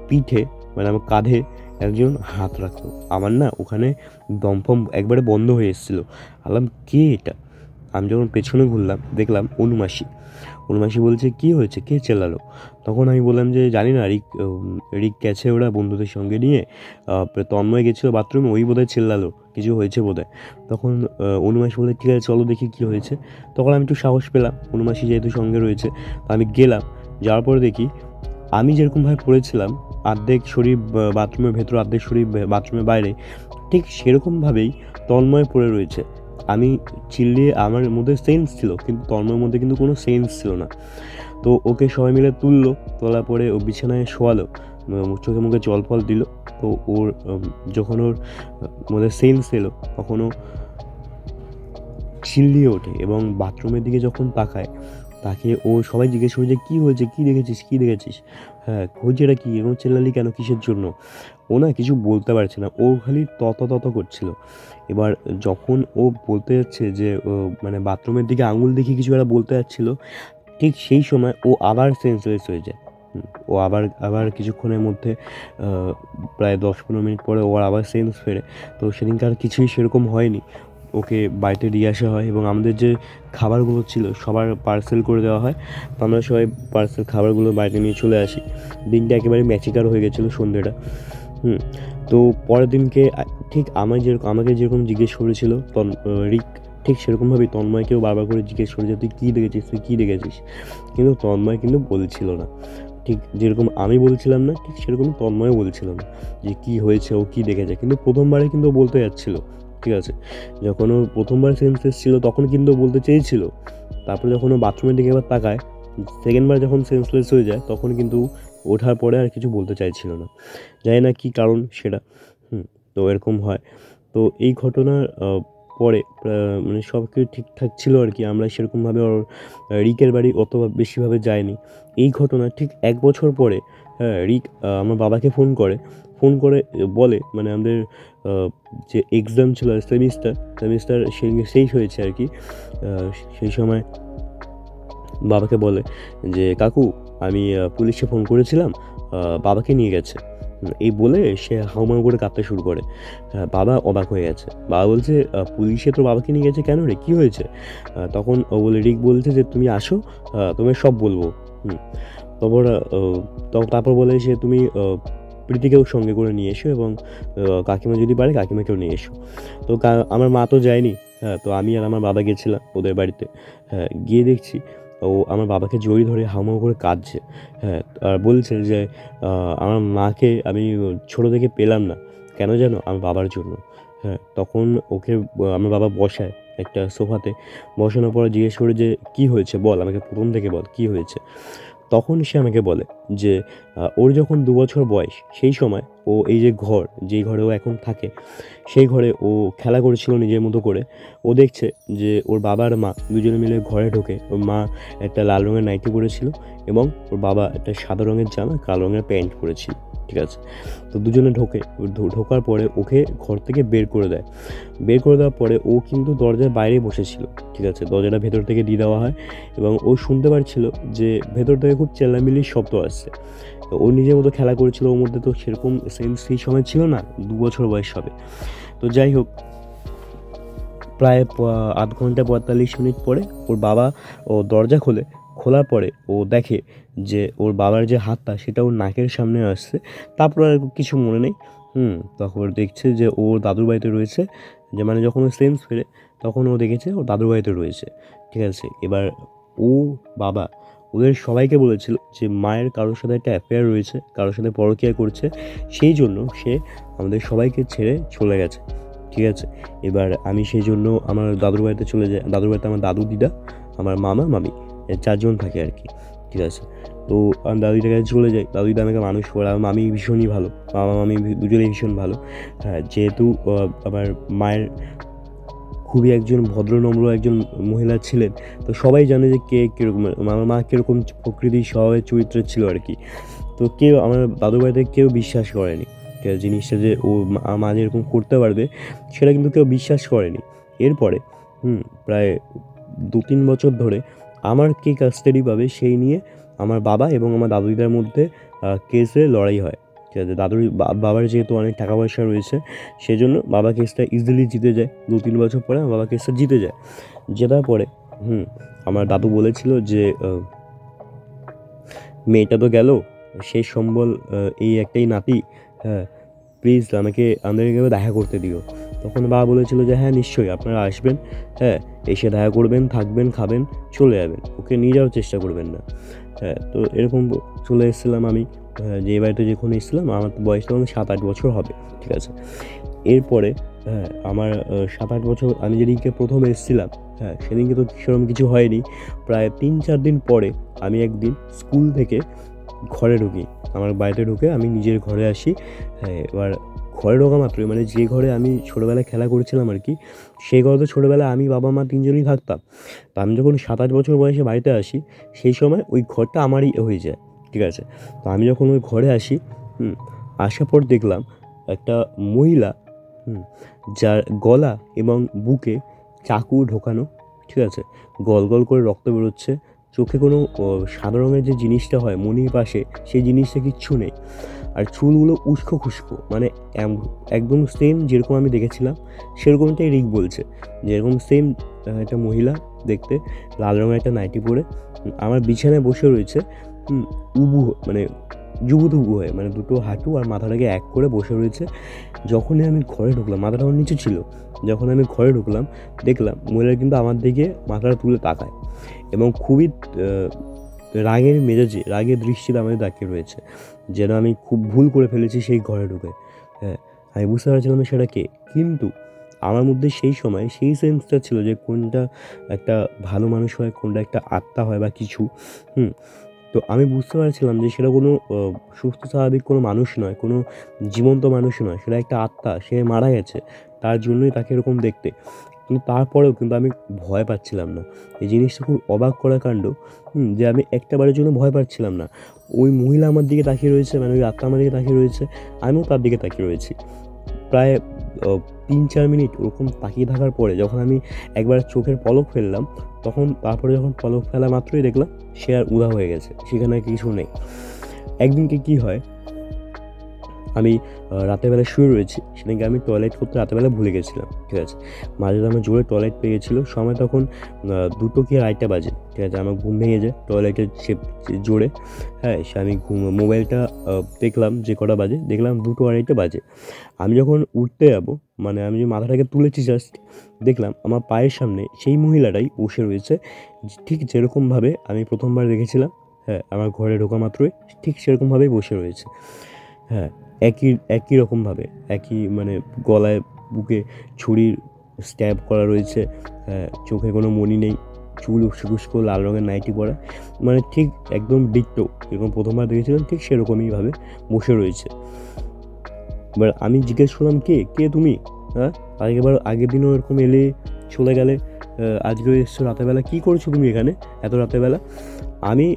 পিঠে, মানে আমার কাঁধে একজন হাত রাখতো। আমার না ওখানে দমফম একবারে বন্ধ হয়ে এসেছিলো। ভাবলাম কে এটা? আমি যখন পেছনে ঘুরলাম দেখলাম অনুমাসি বলছে কী হয়েছে, কে চেল্লালো? তখন আমি বললাম যে জানি না, রিক গেছে ওরা বন্ধুদের সঙ্গে নিয়ে, তন্ময় গেছিলো বাথরুমে, ওই বোধহয় চেল্লালো, কিছু হয়েছে বোধহয়। তখন অনুমাসি বলে ঠিক আছে চলো দেখি কী হয়েছে। তখন আমি একটু সাহস পেলাম, অনুমাসি যেহেতু সঙ্গে রয়েছে। তো আমি গেলাম, যাওয়ার পরে দেখি আমি যেরকমভাবে পড়েছিলাম, অর্ধেক শরীর বাথরুমের ভেতর, অর্ধেক শরীর বাথরুমের বাইরে, ঠিক সেরকমভাবেই তন্ময় পড়ে রয়েছে। আমি চিল্লিয়ে, আমার মধ্যে সেন্স ছিল কিন্তু তন্ময়ের মধ্যে কিন্তু কোনো সেন্স ছিল না। তো ওকে সবাই মিলে তুললো, তোলার পরে ও বিছানায় শোয়ালো, চোখে মুখে জল ফল দিল। তো ওর যখন ওর মধ্যে সেন্স এলো তখন ও চিল্লিয়ে ওঠে এবং বাথরুমের দিকে যখন তাকায়, তাকে ও সবাই জিজ্ঞেস করে যে কী হয়েছে, কী দেখেছিস, হ্যাঁ হয়েছেটা কী, এবং চেল্লালি কেন, কিসের জন্য? ও না কিছু বলতে পারছে না, ও খালি তত করছিল। এবার যখন ও বলতে যাচ্ছে যে মানে বাথরুমের দিকে আঙুল দেখিয়ে কিছু একটা বলতে যাচ্ছিলো, ঠিক সেই সময় ও আবার সেন্সলেস হয়ে যায়। ও আবার কিছুক্ষণের মধ্যে, প্রায় 10-15 মিনিট পরে ও আবার সেন্স ফেরে। তো সেদিনকার কিছুই সেরকম হয়নি, ওকে বাড়িতে দিয়ে আসা হয় এবং আমাদের যে খাবারগুলো ছিল সবার পার্সেল করে দেওয়া হয়। তো আমরা সবাই পার্সেল খাবারগুলো বাড়িতে নিয়ে চলে আসি। দিনটা একেবারে ম্যাচিকার হয়ে গেছিলো সন্ধ্যেটা। তো পরের দিনকে ঠিক আমাকে যেরকম জিজ্ঞেস করেছিল রিক, ঠিক সেরকমভাবেই তন্ময়কেও বারবার করে জিজ্ঞেস করেছে তুই কী দেখেছিস। কিন্তু তন্ময় কিন্তু বলছিল না। ঠিক যেরকম আমি বলছিলাম না, ঠিক সেরকম তন্ময়ও বলছিল না যে কী হয়েছে, ও কী দেখেছে। কিন্তু প্রথমবারে কিন্তু বলতে যাচ্ছিল, ঠিক আছে। যখন ও প্রথমবার সেন্সলেস ছিল তখন কিন্তু বলতে চেয়েছিল। তারপরে যখন ও বাথরুমের দিকে এবার তাকায়, সেকেন্ডবার যখন সেন্সলেস হয়ে যায় তখন কিন্তু ওঠার পরে আর কিছু বলতে চাইছিল না। জানি না কী কারণ সেটা। তো এরকম হয়। তো এই ঘটনার পরে মানে সব কিছু ঠিকঠাক ছিল আর কি। আমরা সেরকমভাবে ওর রিকের বাড়ি অত বেশিভাবে যাইনি। এই ঘটনার ঠিক 1 বছর পরে রিক আমার বাবাকে ফোন করে বলে, মানে আমাদের যে এক্সাম ছিল সেমিস্টার শেষ হয়েছে আর কি। সেই সময় বাবাকে বলে যে কাকু, আমি পুলিশে ফোন করেছিলাম, বাবাকে নিয়ে গেছে। এই বলে সে হাউমাউ করে কাঁদতে শুরু করে। বাবা অবাক হয়ে গেছে। বাবা বলছে পুলিশে তোর বাবাকে নিয়ে গেছে কেন রে, কী হয়েছে? তখন রিক বলছে যে তুমি আসো, তোমায় সব বলবো। তারপর তারপর বলে যে তুমি প্রীতিকেও সঙ্গে করে নিয়ে এসো এবং কাকিমা যদি পারে কাকিমাকেও নিয়ে এসো। তো আমার মা তো যায়নি। তো আমি আর আমার বাবা গেছিলাম ওদের বাড়িতে। গিয়ে দেখছি ও আমার বাবাকে জড়িয়ে ধরে হাউমাউ করে কাঁদছে। আর বলছে যে আমার মাকে আমি ছোটো থেকে পেলাম না, কেন জানো? আমার বাবার জন্য। তখন ওকে আমার বাবা বসায় একটা সোফাতে। বসানোর পরে জিজ্ঞেস করে যে কী হয়েছে বল, আমাকে প্রথম থেকে বল কী হয়েছে। তখন সে আমাকে বলে যে ওর যখন 2 বছর বয়স সেই সময় ও এই যে যেই ঘরে ও এখন থাকে সেই ঘরে ও খেলা করেছিল নিজের মতো করে। ও দেখছে যে ওর বাবা আর মা দুজনে মিলে ঘরে ঢোকে। ওর মা একটা লাল রঙের নাইটি পরেছিল এবং ওর বাবা একটা সাদা রঙের জামা কালো রঙের প্যান্ট পরেছিল, ঠিক আছে। তো দুজনে ঢোকার পরে ওকে ঘর থেকে বের করে দেওয়ার পরে ও কিন্তু দরজার বাইরে বসেছিল, ঠিক আছে। দরজাটা ভেতর থেকে দিয়ে দেওয়া হয় এবং ও শুনতে পারছিল যে ভেতর থেকে খুব চেল্লামিল্লির শব্দ আসছে। ও নিজের মতো খেলা করেছিল, ওর মধ্যে তো সেরকম সেন্স সেই সময় ছিল না, 2 বছর বয়স হবে। তো যাই হোক, প্রায় আধ ঘন্টা 45 মিনিট পরে ওর বাবা ও দরজা খোলার পরে ও দেখে যে ওর বাবার যে হাতটা সেটা ওর নাকের সামনে আসছে। তারপর আর কিছু মনে নেই। তারপর দেখছে যে ওর দাদুর বাড়িতে রয়েছে। যে মানে যখন ও সেন্স ফেরে তখন ও দেখেছে ওর দাদুর বাড়িতে রয়েছে, ঠিক আছে। এবার ও বাবা ওদের সবাইকে বলেছিল যে মায়ের কারোর সাথে একটা অ্যাফেয়ার রয়েছে, কারোর সাথে পরকীয়া করছে, সেই জন্য সে আমাদের সবাইকে ছেড়ে চলে গেছে, ঠিক আছে। এবার আমি সেই জন্য আমার দাদুর বাড়িতে চলে যাই। দাদুর বাড়িতে আমার দাদু, দিদা, আমার মামা, মামি, 4 জন থাকে আর কি, ঠিক আছে। তো আমি দাদুদিদার কাছে চলে যাই। দাদুদিদা আমাকে মানুষ করে। আমার মামি ভীষণই ভালো, মামা মামি দুজনেই ভীষণ ভালো। যেহেতু আমার মায়ের খুবই একজন ভদ্রনম্র একজন মহিলা ছিলেন, তো সবাই জানে যে কে কীরকম, আমার মা কীরকম প্রকৃতির স্বভাবের চরিত্রের ছিল আর কি। তো কেউ আমার দাদুর বাড়িতে কেউ বিশ্বাস করেনি জিনিসটা যে ও মা যেরকম করতে পারবে, সেটা কিন্তু কেউ বিশ্বাস করেনি। এরপরে প্রায় 2-3 বছর ধরে আমার কে কাস্টাডি পাবে সেই নিয়ে আমার বাবা এবং আমার দাদু দিদার মধ্যে কেসে লড়াই হয়, ঠিক আছে। বাবার যেহেতু অনেক টাকা পয়সা রয়েছে সেজন্য বাবা কেসটা ইজিলি জিতে যায়। 2-3 বছর পরে আমার বাবা কেসটা জিতে যায়। জেতার পরে আমার দাদু বলেছিল যে মেয়েটা তো গেল, শেষ সম্বল এই একটাই নাতি, প্লিজ আমাদেরকে দেখা করতে দিও। তখন বাবা বলেছিল যে হ্যাঁ নিশ্চয়ই আপনারা আসবেন, এসে দেখা করবেন, থাকবেন, খাবেন, চলে যাবেন, ওকে নিয়ে যাওয়ার চেষ্টা করবেন না। তো এরকম চলে এসেছিলাম আমি। যে বাড়িতে যখন এসেছিলাম আমার বয়স তখন 7-8 বছর হবে, ঠিক আছে। এরপরে আমার 7-8 বছর আমি যেদিনকে প্রথম এসেছিলাম, সেদিনকে তো সেরকম কিছু হয়নি। প্রায় 3-4 দিন পরে আমি একদিন স্কুল থেকে ঘরে ঢুকি, আমার বাড়িতে ঢুকে আমি নিজের ঘরে আসি। এবার ঘরে ঢোকা মাত্রই, মানে যে ঘরে আমি ছোটোবেলায় খেলা করেছিলাম আর কি, সেই ঘরে তো ছোটোবেলায় আমি, বাবা, মা 3 জনই থাকতাম। তো আমি যখন 7-8 বছর বয়সে বাড়িতে আসি সেই সময় ওই ঘরটা আমারই হয়ে যায়, ঠিক আছে। তো আমি যখন ওই ঘরে আসি, আসার পর দেখলাম একটা মহিলা, যার গলা এবং বুকে চাকু ঢোকানো, ঠিক আছে, গল গল করে রক্ত বেরোচ্ছে, চোখে কোনো সাদা রঙের যে জিনিসটা হয় মনির পাশে, সেই জিনিসটা কিচ্ছু নেই। আর চুলগুলো উস্কো খুস্কো, মানে একদম সেম যেরকম আমি দেখেছিলাম সেরকমটাই রিক বলছে, যেরকম সেম একটা মহিলা দেখতে, লাল রঙের একটা নাইটি পরে আমার বিছানায় বসে রয়েছে, উবু মানে জুবুথুবু হয়ে, মানে দুটো হাঁটু আর মাথাটাকে এক করে বসে রয়েছে। যখনই আমি ঘরে ঢুকলাম, মাথাটা আমার নিচে ছিল, যখন আমি ঘরে ঢুকলাম দেখলাম মহিলা কিন্তু আমার দিকে মাথাটা তুলে তাকায় এবং খুবই রাগের মেজাজে, রাগের দৃষ্টিতে আমাদের তাকিয়ে রয়েছে, যেন আমি খুব ভুল করে ফেলেছি সেই ঘরে ঢুকে। হ্যাঁ, আমি বুঝতে পারছিলাম সেটা কে, কিন্তু আমার মধ্যে সেই সময় সেই সেন্সটা ছিল যে কোনটা একটা ভালো মানুষ হয়, কোনটা একটা আত্মা হয় বা কিছু। তো আমি বুঝতে পারছিলাম যে সেটা কোনো সুস্থ স্বাভাবিক কোনো মানুষ নয়, কোনো জীবন্ত মানুষ নয়, সেটা একটা আত্মা, সে মারা গেছে, তার জন্যই তাকে এরকম দেখতে। কিন্তু তারপরেও কিন্তু আমি ভয় পাচ্ছিলাম না। এই জিনিসটা খুব অবাক করা কাণ্ড, যে আমি একটা বারের জন্য ভয় পাচ্ছিলাম না। ওই মহিলা আমার দিকে তাকিয়ে রয়েছে, মানে ওই আত্মা আমার দিকে তাকিয়ে রয়েছে, আমিও তার দিকে তাকিয়ে রয়েছি। প্রায় ৩-৪ মিনিট ওরকম তাকিয়ে থাকার পরে যখন আমি একবার চোখের পলক ফেললাম, তখন তারপরে যখন পলক ফেলা মাত্রই দেখলাম সে আর উধাও হয়ে গেছে, সেখানে আর কিছু নেই। একদিনকে কি হয়, আমি রাতের বেলা শুয়ে রয়েছি, সেদিনকে আমি টয়লেট করতে রাতের বেলা ভুলে গেছিলাম, ঠিক আছে। মাঝে আমার জোরে টয়লেট পেয়ে গেছিলো, সময় তখন 2টো কি 2:30 বাজে, ঠিক আছে। আমার ঘুম ভেঙে যায় টয়লেটের জোরে। হ্যাঁ, সে আমি মোবাইলটা দেখলাম যে কটা বাজে, দেখলাম 2টো 2:30 বাজে। আমি যখন উঠতে যাবো, মানে আমি যে মাথাটাকে তুলেছি জাস্ট, দেখলাম আমার পায়ের সামনে সেই মহিলাটাই বসে রয়েছে, ঠিক যেরকমভাবে আমি প্রথমবার দেখেছিলাম। হ্যাঁ, আমার ঘরে ঢোকা মাত্রই ঠিক সেরকমভাবেই বসে রয়েছে। হ্যাঁ, একই রকমভাবে, একই মানে গলায় বুকে ছুরির স্ট্যাব করা রয়েছে। হ্যাঁ, চোখে কোনো মণি নেই, চুল উস্কো লাল রঙের নাইটি পরা, মানে ঠিক একদম ডিট্টো যেরকম প্রথমবার দেখেছিলাম ঠিক সেরকমইভাবে বসে রয়েছে। এবার আমি জিজ্ঞেস করলাম, কে তুমি? হ্যাঁ, আগের দিনও এরকম এলে চলে গেলে, আজকেও এসছো রাতেরবেলা, কী করছো তুমি এখানে এত রাতেরবেলা? আমি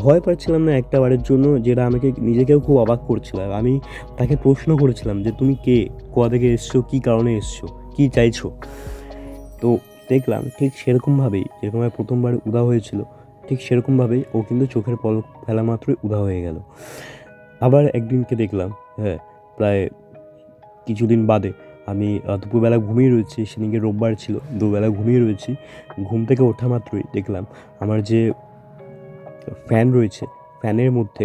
ভয় পাচ্ছিলাম না একটা বারের জন্য, যেটা আমাকে নিজেকেও খুব অবাক করছিল। আমি তাকে প্রশ্ন করেছিলাম যে তুমি কে, কোথা থেকে এসছো, কী কারণে এসছো, কী চাইছো? তো দেখলাম ঠিক সেরকমভাবেই, যেরকমভাবে প্রথমবার উধাও হয়েছিল, ঠিক সেরকমভাবেই ও কিন্তু চোখের পলক ফেলা মাত্রই উধাও হয়ে গেল। আবার একদিনকে দেখলাম, হ্যাঁ, প্রায় কিছুদিন বাদে আমি দুপুরবেলা ঘুমিয়ে রয়েছি, সেদিনকে রোববার ছিল, দুপুরবেলা ঘুমিয়ে রয়েছি। ঘুম থেকে ওঠা মাত্রই দেখলাম আমার যে ফ্যান রয়েছে, ফ্যানের মধ্যে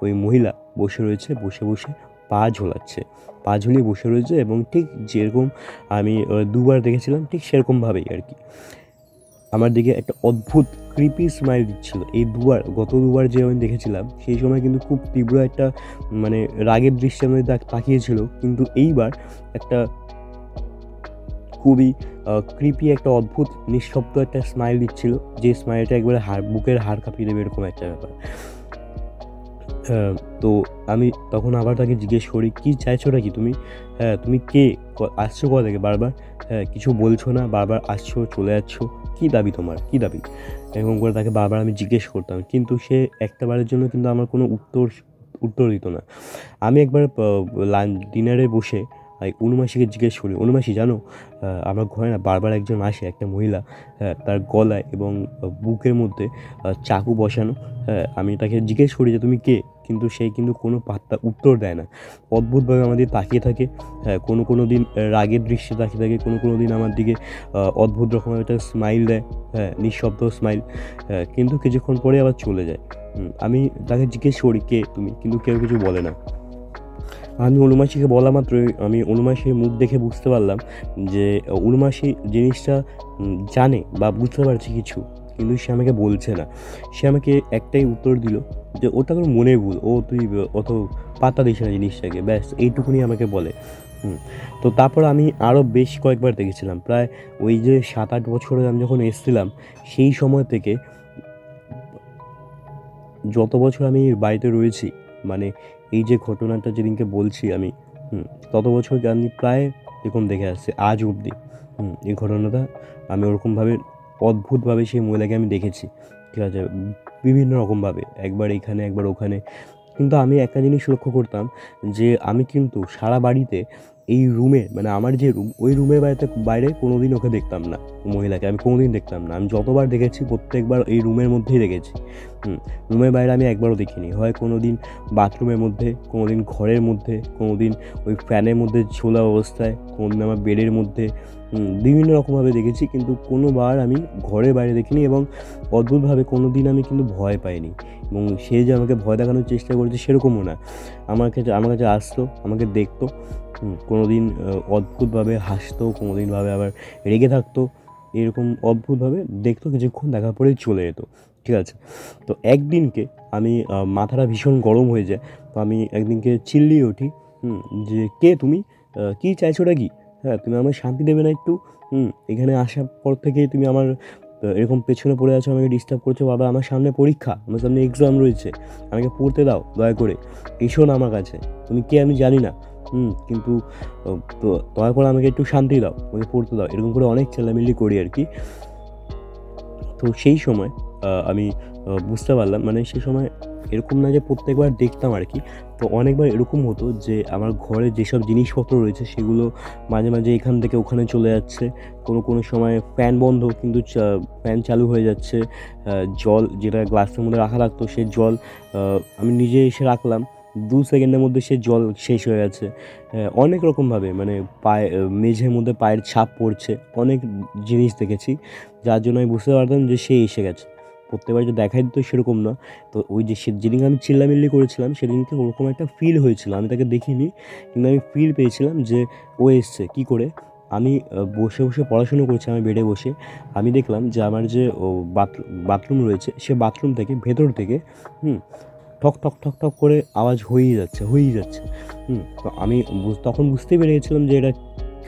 ওই মহিলা বসে রয়েছে, বসে পা ঝোলাচ্ছে, পা ঝুলিয়ে বসে রয়েছে এবং ঠিক যেরকম আমি দুবার দেখেছিলাম ঠিক সেরকমভাবেই আর কি আমার দিকে একটা অদ্ভুত ক্রিপি স্মাইল দিচ্ছিল। গত দুবার যে আমি দেখেছিলাম সেই সময় কিন্তু খুব তীব্র একটা মানে রাগের দৃষ্টি আমাদের তাকিয়েছিল, কিন্তু এইবার একটা খুবই ক্রিপি একটা অদ্ভুত নিঃশব্দ একটা স্মাইল দিচ্ছিল, যে স্মাইলটা একবারে বুকের হাড় কাঁপিয়ে দেবে এরকম একটা ব্যাপার। তো আমি তখন আবার তাকে জিজ্ঞেস করি, কী চাইছোটা কি তুমি? হ্যাঁ, তুমি কে, আসছো কোথা থেকে বারবার? হ্যাঁ, কিছু বলছো না, বারবার আসছো চলে যাচ্ছো, কী দাবি তোমার, কী দাবি? এরকম করে তাকে বারবার আমি জিজ্ঞেস করতাম, কিন্তু সে একটা বারের জন্য কিন্তু আমার কোনো উত্তর দিত না। আমি একবার ডিনারে বসে অনুমাসিকে জিজ্ঞেস করি, অনুমাসি জানো, আমার ঘরে না বারবার একজন আসে, একটা মহিলা, হ্যাঁ, তার গলায় এবং বুকের মধ্যে চাকু বসানো। হ্যাঁ, আমি তাকে জিজ্ঞেস করি যে তুমি কে, কিন্তু সে কিন্তু কোনো উত্তর দেয় না, অদ্ভুতভাবে আমাদের তাকিয়ে থাকে। হ্যাঁ, কোনো দিন রাগের দৃশ্যে তাকিয়ে থাকে, কোনো দিন আমার দিকে অদ্ভুত রকমের একটা স্মাইল দেয়, হ্যাঁ, নিঃশব্দ স্মাইল, হ্যাঁ, কিন্তু কিছুক্ষণ পরে আবার চলে যায়। আমি তাকে জিজ্ঞেস করি কে তুমি, কিন্তু কেউ কিছু বলে না। আমি অনুমাসিকে বলা মাত্রই আমি অনুমাসির মুখ দেখে বুঝতে পারলাম যে অনুমাসি জিনিসটা জানে বা বুঝতে পারছে কিছু, কিন্তু সে আমাকে বলছে না। সে আমাকে একটাই উত্তর দিল যে ওটা তোর মনে ভুল, তুই অত পাত্তা দিস না জিনিসটাকে, ব্যাস এইটুকুনি আমাকে বলে। তো তারপর আমি আরও বেশ কয়েকবার দেখেছিলাম, প্রায় ওই যে 7-8 বছরে আমি যখন এসেছিলাম সেই সময় থেকে যত বছর আমি বাড়িতে রয়েছি, মানে এই যে ঘটনাটা যেদিনকে বলছি আমি, তত বছর আমি প্রায় এরকম দেখে আসছি আজ অবধি। এই ঘটনাটা আমি ওরকমভাবে অদ্ভুতভাবে সেই মহিলাকে আমি দেখেছি, ঠিক আছে, বিভিন্ন রকমভাবে, একবার এখানে একবার ওখানে। কিন্তু আমি একটা জিনিস লক্ষ্য করতাম যে আমি কিন্তু সারা বাড়িতে এই রুমে মানে আমার যে রুম, ওই রুমের বাইরে কোনো দিন ওকে দেখতাম না, মহিলাকে আমি কোনো দিন দেখতাম না। আমি যতবার দেখেছি প্রত্যেকবার এই রুমের মধ্যেই দেখেছি। রুমের বাইরে আমি একবারও দেখিনি। হয় কোনো দিন বাথরুমের মধ্যে, কোনো দিন ঘরের মধ্যে, কোনো দিন ওই ফ্যানের মধ্যে ঝোলা অবস্থায়, কোনো দিন আমার বেডের মধ্যে, বিভিন্ন রকমভাবে দেখেছি, কিন্তু কোনোবার আমি ঘরের বাইরে দেখিনি। এবং অদ্ভুতভাবে কোনো দিন আমি কিন্তু ভয় পাইনি। এবং সে যে আমাকে ভয় দেখানোর চেষ্টা করেছে সেরকমও না। আমার কাছে আসতো, আমাকে দেখতো, কোনো দিন অদ্ভুতভাবে হাসতো, কোনো দিনভাবে আবার রেগে থাকতো, এরকম অদ্ভুতভাবে দেখতো, কিছুক্ষণ দেখার পরেই চলে যেত। ঠিক আছে, তো একদিনকে আমি মাথাটা ভীষণ গরম হয়ে যায়। তো আমি একদিনকে চিল্লিয়ে উঠি, যে কে তুমি, কী চাইছোটা কি? হ্যাঁ, তুমি আমায় শান্তি দেবে না একটু? এখানে আসার পর থেকে তুমি আমার এরকম পেছনে পড়ে আছো, আমাকে ডিস্টার্ব করছো। বাবা, আমার সামনে পরীক্ষা, আমার সামনে এক্সাম রয়েছে, আমাকে পড়তে দাও দয়া করে, এসো না আমার কাছে। তুমি কে আমি জানি না, কিন্তু তো দয়া করে আমাকে একটু শান্তি দাও, আমাকে পড়তে দাও, এরকম করে অনেক চেল্লামিল্লি করি আর কি। তো সেই সময় আমি বুঝতে পারলাম, মানে সেই সময় এরকম না যে প্রত্যেকবার দেখতাম আর কি। তো অনেকবার এরকম হতো যে আমার ঘরে যেসব জিনিসপত্র রয়েছে সেগুলো মাঝে মাঝে এখান থেকে ওখানে চলে যাচ্ছে। কোনো সময় ফ্যান বন্ধ কিন্তু ফ্যান চালু হয়ে যাচ্ছে। জল যেটা গ্লাসের মধ্যে রাখা থাকতো সে জল আমি নিজে এসে রাখলাম, 2 সেকেন্ডের মধ্যে সে জল শেষ হয়ে গেছে। অনেক রকমভাবে মানে পায়ে মেঝের মধ্যে পায়ের ছাপ পড়ছে, অনেক জিনিস দেখেছি, যার জন্য আমি বুঝতে পারতাম যে সে এসে গেছে। প্রত্যেকবার যে দেখাই দিত সেরকম না। তো ওই যে যেদিন আমি চিল্লামিল্লি করেছিলাম সেদিনকে ওরকম একটা ফিল হয়েছিল, আমি তাকে দেখিনি কিন্তু আমি ফিল পেয়েছিলাম যে ও এসছে। কী করে? আমি বসে বসে পড়াশুনো করছি, আমি বেডে বসে আমি দেখলাম যে আমার যে বাথরুম রয়েছে সে বাথরুম থেকে ভেতর থেকে ঠক ঠক ঠক ঠক করে আওয়াজ হয়েই যাচ্ছে। তো আমি তখন বুঝতেই পেরে গেছিলাম যে এটা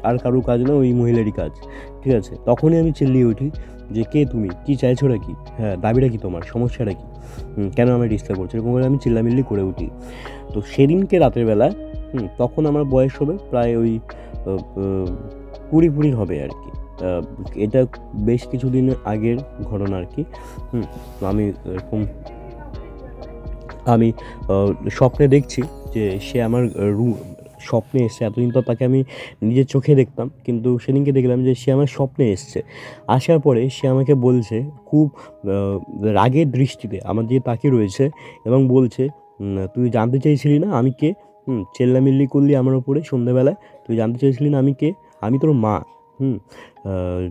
আর কারো কাজ না, ওই মহিলারই কাজ। ঠিক আছে, তখনই আমি চিল্লিয়ে উঠি যে কে তুমি, কী চাইছোটা কি, হ্যাঁ দাবিটা কি, তোমার সমস্যাটা কি, কেন আমায় ডিস্টার্ব করছো, এরকম করে আমি চিল্লামিল্লি করে উঠি। তো সেদিনকে রাতের বেলা তখন আমার বয়স হবে প্রায় ওই 20 হবে আর কি। এটা বেশ কিছুদিন আগের ঘটনা আর কি। তো আমি এরকম আমি স্বপ্নে দেখছি যে সে আমার স্বপ্নে এসছে। এতদিন তো তাকে আমি নিজের চোখে দেখতাম, কিন্তু সেদিনকে দেখলাম যে সে আমার স্বপ্নে এসছে। আসার পরে সে আমাকে বলছে খুব রাগের দৃষ্টিতে আমার দিকে তাকিয়ে রয়েছে এবং বলছে, তুই জানতে চাইছিলি না আমি কে? চেল্লামিল্লি করলি আমার ওপরে সন্ধ্যেবেলায়, তুই জানতে চাইছিলি না আমি কে? আমি তোর মা।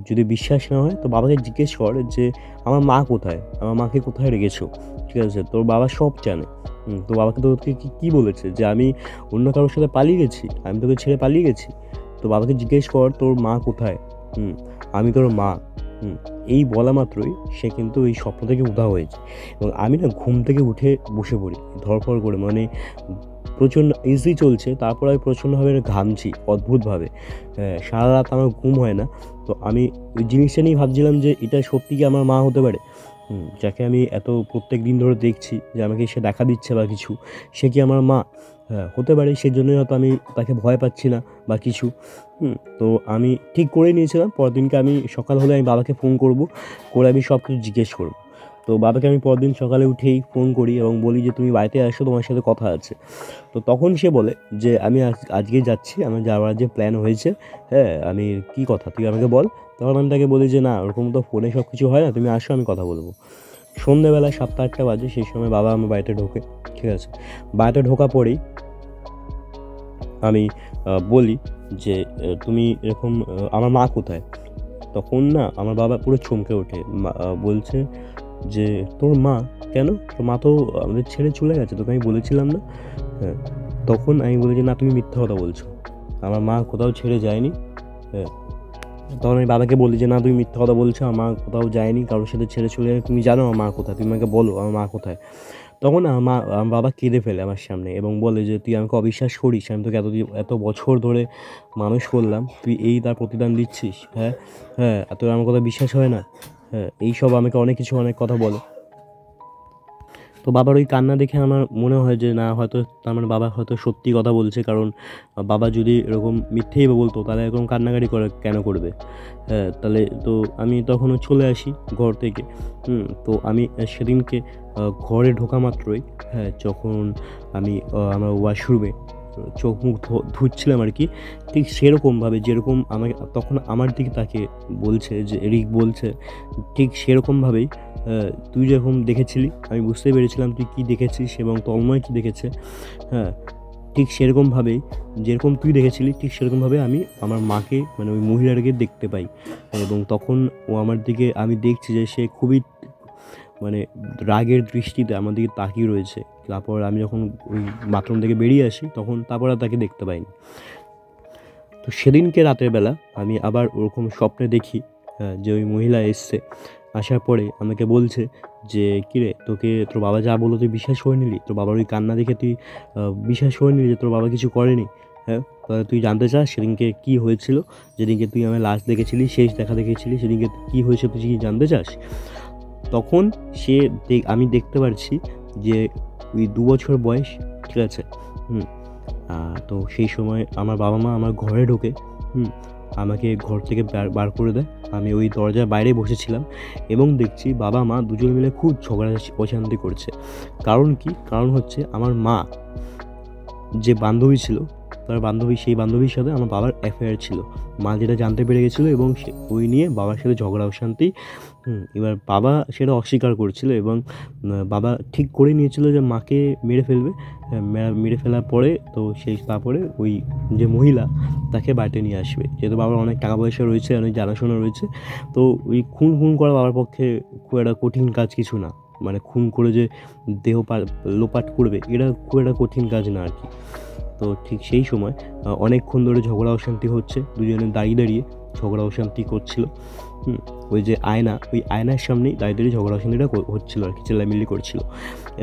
যদি বিশ্বাস না হয় তো বাবাকে জিজ্ঞেস কর যে আমার মা কোথায়, আমার মাকে কোথায় রেখেছো। ঠিক আছে, তোর বাবা সব জানে। তো বাবাকে তোকে কী বলেছে যে আমি অন্য কারোর সাথে পালিয়ে গেছি, আমি তোকে ছেড়ে পালিয়ে গেছি? তো বাবাকে জিজ্ঞেস কর তোর মা কোথায়, আমি তোর মা। এই বলা মাত্রই সে কিন্তু এই স্বপ্ন থেকে উঠা হয়েছে। এবং আমি না ঘুম থেকে উঠে বসে পড়ি ধড়ফড় করে, মানে প্রচণ্ড এসি চলছে, তারপর আমি প্রচণ্ডভাবে ঘামছি অদ্ভুতভাবে। সারা রাত আমার ঘুম হয় না। তো আমি ওই জিনিসটা নিয়েই ভাবছিলাম যে এটা সত্যি কি আমার মা হতে পারে, যাকে আমি এত প্রত্যেক দিন ধরে দেখছি যে আমাকে সে দেখা দিচ্ছে বা কিছু, সে কি আমার মা? হ্যাঁ, হতে পারে, সেজন্যই হয়তো আমি তাকে ভয় পাচ্ছি না বা কিছু। তো আমি ঠিক করে নিয়েছিলাম পরের দিনকে আমি সকাল হলে আমি বাবাকে ফোন করব, করে আমি সব কিছু জিজ্ঞেস করব। তো বাবাকে আমি পরের দিন সকালে উঠেই ফোন করি এবং বলি যে তুমি বাড়িতে আসো, তোমার সাথে কথা আছে। তো তখন সে বলে যে আমি আজকেই যাচ্ছি, আমার যাওয়ার যে প্ল্যান হয়েছে। হ্যাঁ, আমি কী কথা তুই আমাকে বল। তখন আমি তাকে বলি যে না, ওরকম তো ফোনে সব কিছু হয় না, তুমি আসো, আমি কথা বলবো। সন্ধ্যেবেলায় 7টা-8টা বাজে, সেই সময় বাবা আমার বাড়িতে ঢোকে। ঠিক আছে, বাড়িতে ঢোকা পরেই আমি বলি যে তুমি এরকম আমার মা কোথায়? তখন না আমার বাবা পুরো চমকে ওঠে, বলছে যে তোর মা কেন? তোর মা তো আমাদের ছেড়ে চলে গেছে, তোকে আমি বলেছিলাম না? হ্যাঁ, তখন আমি বলি যে না, তুমি মিথ্যা কথা বলছো, আমার মা কোথাও ছেড়ে যায়নি। হ্যাঁ, তখন আমি বাবাকে বলি যে না, তুমি মিথ্যা কথা বলছো, আমার মা কোথাও যায়নি, কারোর সাথে ছেড়ে চলে যায়, তুমি জানো আমার মা কোথায়, তুমি আমাকে বলো আমার মা কোথায়। তখন আমার বাবা কেঁদে ফেলে আমার সামনে এবং বলে যে তুই আমাকে অবিশ্বাস করিস, আমি তোকে এত বছর ধরে মানুষ করলাম, তুই এই তার প্রতিদান দিচ্ছিস? হ্যাঁ হ্যাঁ, তোর আমার কথা বিশ্বাস হয় না? হ্যাঁ, এইসব আমাকে অনেক কথা বলে। তো বাবার ওই কান্না দেখে আমার মনে হয় যে না, হয়তো তার মানে বাবা হয়তো সত্যি কথা বলছে, কারণ বাবা যদি এরকম মিথ্যেই বলতো তাহলে এরকম কান্নাকাটি কেন করবে? হ্যাঁ, তাহলে তো আমি তখনও চলে আসি ঘর থেকে। তো আমি সেদিনকে ঘরে ঢোকা মাত্রই, হ্যাঁ, যখন আমি আমার ওয়াশরুমে চোখ মুখ ধুচ্ছিলাম আর কি, ঠিক সেরকমভাবে যেরকম আমাকে তখন আমার দিকে তাকে বলছে, যে এরিক বলছে ঠিক সেরকমভাবেই তুই যেরকম দেখেছিলি আমি বুঝতে পেরেছিলাম তুই কী দেখেছিস এবং তন্ময় কী দেখেছে। হ্যাঁ, ঠিক সেরকমভাবেই যেরকম তুই দেখেছিলি ঠিক সেরকমভাবে আমি আমার মাকে মানে ওই মহিলাটাকে দেখতে পাই। এবং তখন ও আমার দিকে, আমি দেখছি যে সে খুবই মানে রাগের দৃষ্টিতে আমার দিকে তাকিয়ে রয়েছে। তারপর আমি যখন ওই বাথরুম থেকে বেরিয়ে আসি তখন তারপর আর তাকে দেখতে পাইনি। তো সেদিনকে রাতের বেলা আমি আবার ওরকম স্বপ্নে দেখি যে ওই মহিলা এসছে, আসার পরে আমাকে বলছে যে কিরে তোকে তোর বাবা যা বললো তুই বিশ্বাস করে নিলি, তোর বাবার ওই কান্না দেখে তুই বিশ্বাস করে নিলি যে তোর বাবা কিছু করেনি। হ্যাঁ, তাহলে তুই জানতে চাস সেদিনকে কী হয়েছিল, যেদিনকে তুই আমার লাস্ট দেখেছিলি, শেষ দেখা দেখেছিলি, সেদিনকে কী হয়েছে তুই কি জানতে চাস? তখন সে আমি দেখতে পারছি যে ওই 2 বছর বয়স, ঠিক আছে। তো সেই সময় আমার বাবা মা আমার ঘরে ঢোকে, আমাকে ঘর থেকে বার করে দেয়। আমি ওই দরজার বাইরে বসেছিলাম এবং দেখছি বাবা মা দুজন মিলে খুব ঝগড়া অশান্তি করছে। কারণ কি? কারণ হচ্ছে আমার মা যে বান্ধবী ছিল, তার সেই বান্ধবীর সাথে আমার বাবার অ্যাফেয়ার ছিল। মা যেটা জানতে পেরে গেছিলো এবং ওই নিয়ে বাবার সাথে ঝগড়া অশান্তি। এবার বাবা সেটা অস্বীকার করছিল এবং বাবা ঠিক করে নিয়েছিল যে মাকে মেরে ফেলবে। মেরে ফেলার পরে তো তারপরে ওই যে মহিলা তাকে বাড়িতে নিয়ে আসবে, যেহেতু বাবার অনেক টাকা পয়সা রয়েছে, অনেক জানাশোনা রয়েছে। তো ওই খুন করা বাবার পক্ষে খুব একটা কঠিন কাজ কিছু না, মানে খুন করে যে দেহ লোপাট করবে এটা খুব একটা কঠিন কাজ না আর কি। তো ঠিক সেই সময় অনেকক্ষণ ধরে ঝগড়া অশান্তি হচ্ছে, দুজনে দাঁড়িয়ে ঝগড়া অশান্তি করছিল। ওই যে আয়না, ওই আয়নার সামনেই দাঁড়িয়ে ঝগড়া অশান্তিটা হচ্ছিল আর কি, চেল্লামিল্লি করছিল।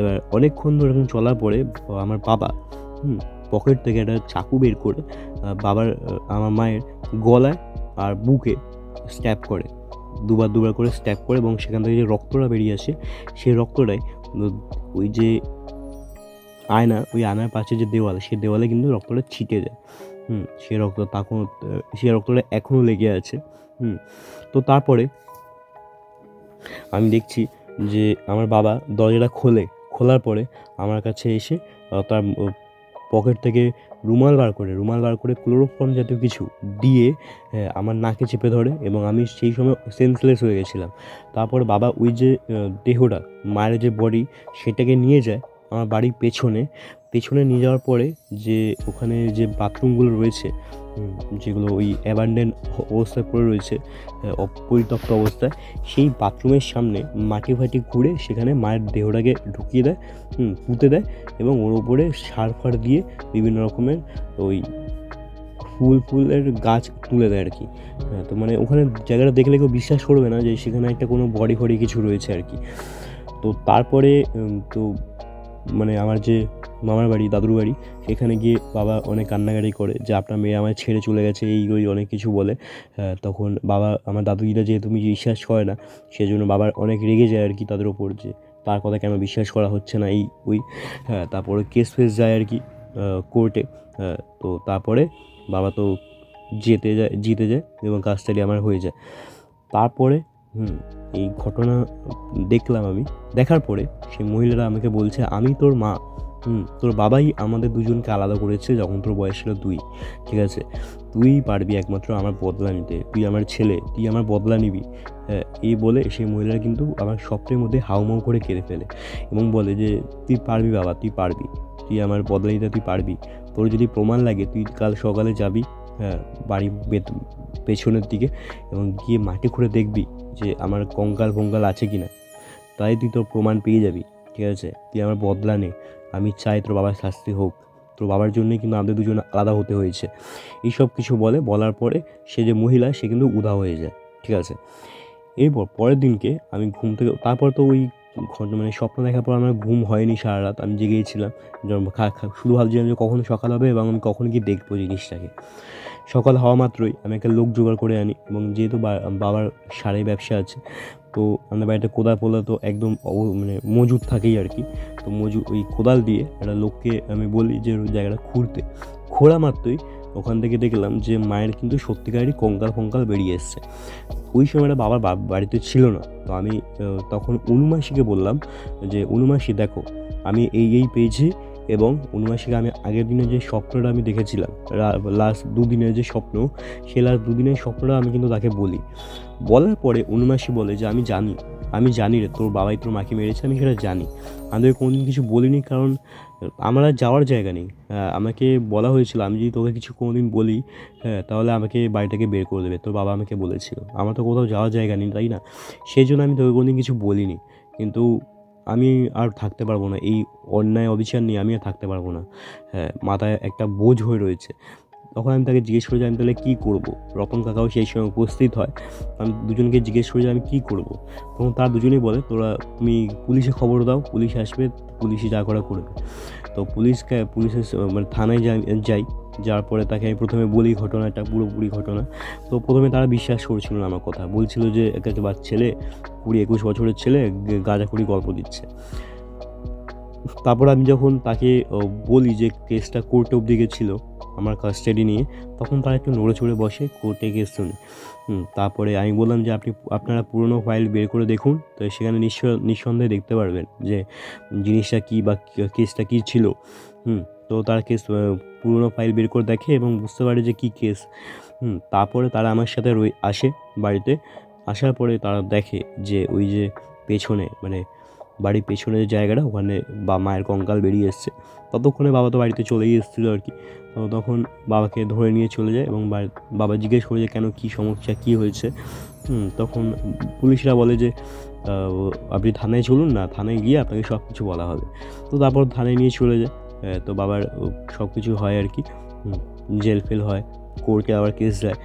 এবার অনেকক্ষণ ধরে এরকম চলার পরে আমার বাবা পকেট থেকে একটা চাকু বের করে আমার মায়ের গলায় আর বুকে স্ট্যাব করে, দুবার করে স্ট্যাব করে, এবং সেখান থেকে যে রক্তটা বেরিয়ে আসে সেই রক্তটাই ওই যে আয়না, ওই আয়নার পাশে যে দেওয়াল, সেই দেওয়ালে কিন্তু রক্তটা ছিটে যায়। সেই রক্তটা এখনও লেগে আছে। তো তারপরে আমি দেখছি যে আমার বাবা দরজাটা খোলার পরে আমার কাছে এসে তার পকেট থেকে রুমাল বার করে ক্লোরোফর্ম জাতীয় কিছু দিয়ে আমার নাকে চেপে ধরে এবং আমি সেই সময় সেন্সলেস হয়ে গেছিলাম। তারপরে বাবা ওই যে দেহটা, মায়ের যে বডি, সেটাকে নিয়ে যায় আমার বাড়ির পেছনে নিয়ে যাওয়ার পরে যে ওখানে যে বাথরুমগুলো রয়েছে, যেগুলো ওই অ্যাবান্ডেন্ট অবস্থায় পড়ে রয়েছে, অপরিত্যক্ত অবস্থায়, সেই বাথরুমের সামনে মাটি ঘুরে সেখানে মায়ের দেহটাকে ঢুকিয়ে দেয়, পুঁতে দেয় এবং ওর উপরে সার ফার দিয়ে বিভিন্ন রকমের ওই ফুলের গাছ তুলে দেয় আর কি। তো মানে ওখানে জায়গাটা দেখলে কেউ বিশ্বাস করবে না যে সেখানে একটা কোনো বডি কিছু রয়েছে আর কি। তো তারপরে তো মানে আমার যে মামার বাড়ি, দাদুর বাড়ি, সেখানে গিয়ে বাবা অনেক কান্নাকাটি করে যে আপনার মেয়ে আমায় ছেড়ে চলে গেছে, এই ওই অনেক কিছু বলে। তখন আমার দাদুদিরা যেহেতু বিশ্বাস করে না, সেজন্য বাবার অনেক রেগে যায় আর কি তাদের ওপর, যে তার কথা কেন বিশ্বাস করা হচ্ছে না, এই ওই। তারপরে কেস ফেস যায় আর কি কোর্টে। তো তারপরে বাবা তো জিতে যায় এবং কাজটাই আমার হয়ে যায়। তারপরে এই ঘটনা দেখলাম আমি, দেখার পরে সেই মহিলারা আমাকে বলছে আমি তোর মা, তোর বাবাই আমাদের দুজনকে আলাদা করেছে যখন তোর বয়স ছিল 2, ঠিক আছে, তুই পারবি একমাত্র আমার বদলা নিতে, তুই আমার ছেলে, তুই আমার বদলা নিবি। এই বলে সেই মহিলারা কিন্তু আমার স্বপ্নের মধ্যে হাউমাউ করে কেঁদে ফেলে এবং বলে যে তুই পারবি বাবা, তুই পারবি, তুই আমার বদলা নিতে তুই পারবি। তোর যদি প্রমাণ লাগে তুই কাল সকালে যাবি বাড়ির পেছনের দিকে এবং গিয়ে মাটি খুঁড়ে দেখবি যে আমার কঙ্কাল আছে কি না, তাই তুই তোর প্রমাণ পেয়ে যাবি, ঠিক আছে, তুই আমার বদলা নে, আমি চাই তোর বাবার শাস্তি হোক, তোর বাবার জন্যই কিন্তু আমাদের দুজন আলাদা হতে হয়েছে। এইসব কিছু বলার পরে সে যে মহিলা সে কিন্তু উধাও হয়ে যায়, ঠিক আছে। এরপর পরের দিনকে আমি ঘুম থেকে, তারপর তো ওই মানে স্বপ্ন দেখার পর আমার ঘুম হয়নি সারা রাত, আমি জেগেছিলাম, শুধু ভাবছিলাম যে কখন সকাল হবে এবং আমি কখন গিয়ে দেখবো জিনিসটাকে। সকাল হওয়া মাত্রই আমি একটা লোক জোগাড় করে আনি এবং যেহেতু বাবার সারের ব্যবসা আছে, তো আমাদের বাড়িতে কোদাল তো একদম মানে মজুদ থাকেই আর কি। তো ওই কোদাল দিয়ে একটা লোককে আমি বলি যে ওই জায়গাটা খোঁড়া মাত্রই ওখান থেকে দেখলাম যে মায়ের কিন্তু সত্যিকারেরই কঙ্কাল বেরিয়ে এসছে। ওই সময়টা বাবার বাড়িতে ছিল না। তো আমি তখন অনুমাসিকে বললাম যে অনুমাসি দেখো, আমি এই পেয়েছি এবং অনুমাসীকে আমি আগের দিনে যে স্বপ্নটা আমি দেখেছিলাম, লাস্ট দুদিনের যে স্বপ্ন, সেই লাস্ট দুদিনের স্বপ্নটা আমি কিন্তু তাকে বলি। বলার পরে অনুমাসী বলে যে আমি জানি রে তোর বাবাই তোর মাকে মেরেছে, আমি সেটা জানি। আমি তোকে কোনোদিন কিছু বলিনি, কারণ আমার আর যাওয়ার জায়গা নেই। আমাকে বলা হয়েছিল আমি যদি তোকে কিছু কোনোদিন বলি, তাহলে আমাকে বাড়ি থেকে বের করে দেবে, তোর বাবা আমাকে বলেছিল। আমার তো কোথাও যাওয়ার জায়গা নেই, তাই না? সেই জন্য আমি তোকে কোনোদিন কিছু বলিনি। কিন্তু আমি আর থাকতে পারবো না, এই অন্যায় অবিচার নিয়ে আমি আর থাকতে পারবো না। মাথায় একটা বোঝ হয়ে রয়েছে। তখন আমি তাকে জিজ্ঞেস করি যে আমি তাহলে কী করবো। রতন কাকাও সেই সময় উপস্থিত হয়। আমি দুজনকে জিজ্ঞেস করি যে আমি কী করবো। তখন তারা দুজনেই বলে তুমি পুলিশে খবর দাও, পুলিশ আসবে, পুলিশে যা করা করবে। তো পুলিশের মানে থানায় যাই। যাওয়ার পরে তাকে আমি প্রথমে বলি ঘটনাটা, পুরোপুরি ঘটনা। তো প্রথমে তারা বিশ্বাস করছিল না আমার কথা, বলছিল যে একটা ছেলে 20-21 বছরের ছেলে গাঁজাখুরি গল্প দিচ্ছে। তারপর আমি যখন তাকে বলি যে কেসটা কোর্টে অবধি গেছিলো আমার কাস্টাডি নিয়ে, তখন তারা একটু নড়ে চড়ে বসে, কোর্টে কেস শুনে। তারপরে আমি বললাম যে আপনারা পুরনো ফাইল বের করে দেখুন, তো সেখানে নিঃসন্দেহে দেখতে পারবেন যে জিনিসটা কী বা কেসটা কী ছিল। তো তারা পুরনো ফাইল বের করে দেখে এবং বুঝতে পারে যে কী কেস। তারপরে তারা আমার সাথে আসে বাড়িতে। আসার পরে তারা দেখে যে ওই যে পেছনে, মানে বাড়ির পেছনে যে জায়গাটা, ওখানে মায়ের কঙ্কাল বেরিয়ে এসছে। ততক্ষণে বাবা তো বাড়িতে চলেই এসেছিলো আর কি। তো তখন বাবাকে ধরে নিয়ে চলে যায় এবং বাবা জিজ্ঞেস করে যে কেন, কী সমস্যা, কী হয়েছে। তখন পুলিশরা বলে যে আপনি থানায় চলুন না, থানায় গিয়ে আপনাকে সব কিছু বলা হবে। তো তারপর থানায় নিয়ে চলে যায়। তো বাবার সব কিছু হয় আর কি, জেল ফেল হয়, কোর্টে আবার কেস যায়।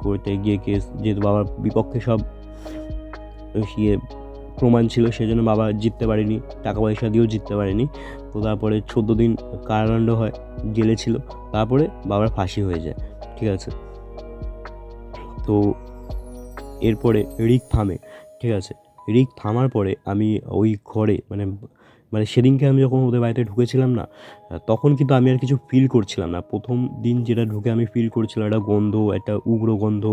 কোর্টে গিয়ে কেস, যেহেতু বাবার বিপক্ষে সব ইয়ে প্রমাণ ছিল, সেজন্য বাবা জিততে পারেনি, টাকা পয়সা দিয়েও জিততে পারেনি। তো তারপরে 14 দিন কারাদণ্ড হয়, জেলে ছিল। তারপরে বাবার ফাঁসি হয়ে যায়, ঠিক আছে। তো এরপরে রিক থামে, ঠিক আছে। রিক থামার পরে আমি ওই ঘরে মানে সেদিনকে আমি যখন ওদের বাড়িতে ঢুকেছিলাম না, তখন কিন্তু আমি আর কিছু ফিল করছিলাম না। প্রথম দিন যেটা ঢুকে আমি ফিল করছিলাম একটা গন্ধ, একটা উগ্র গন্ধ,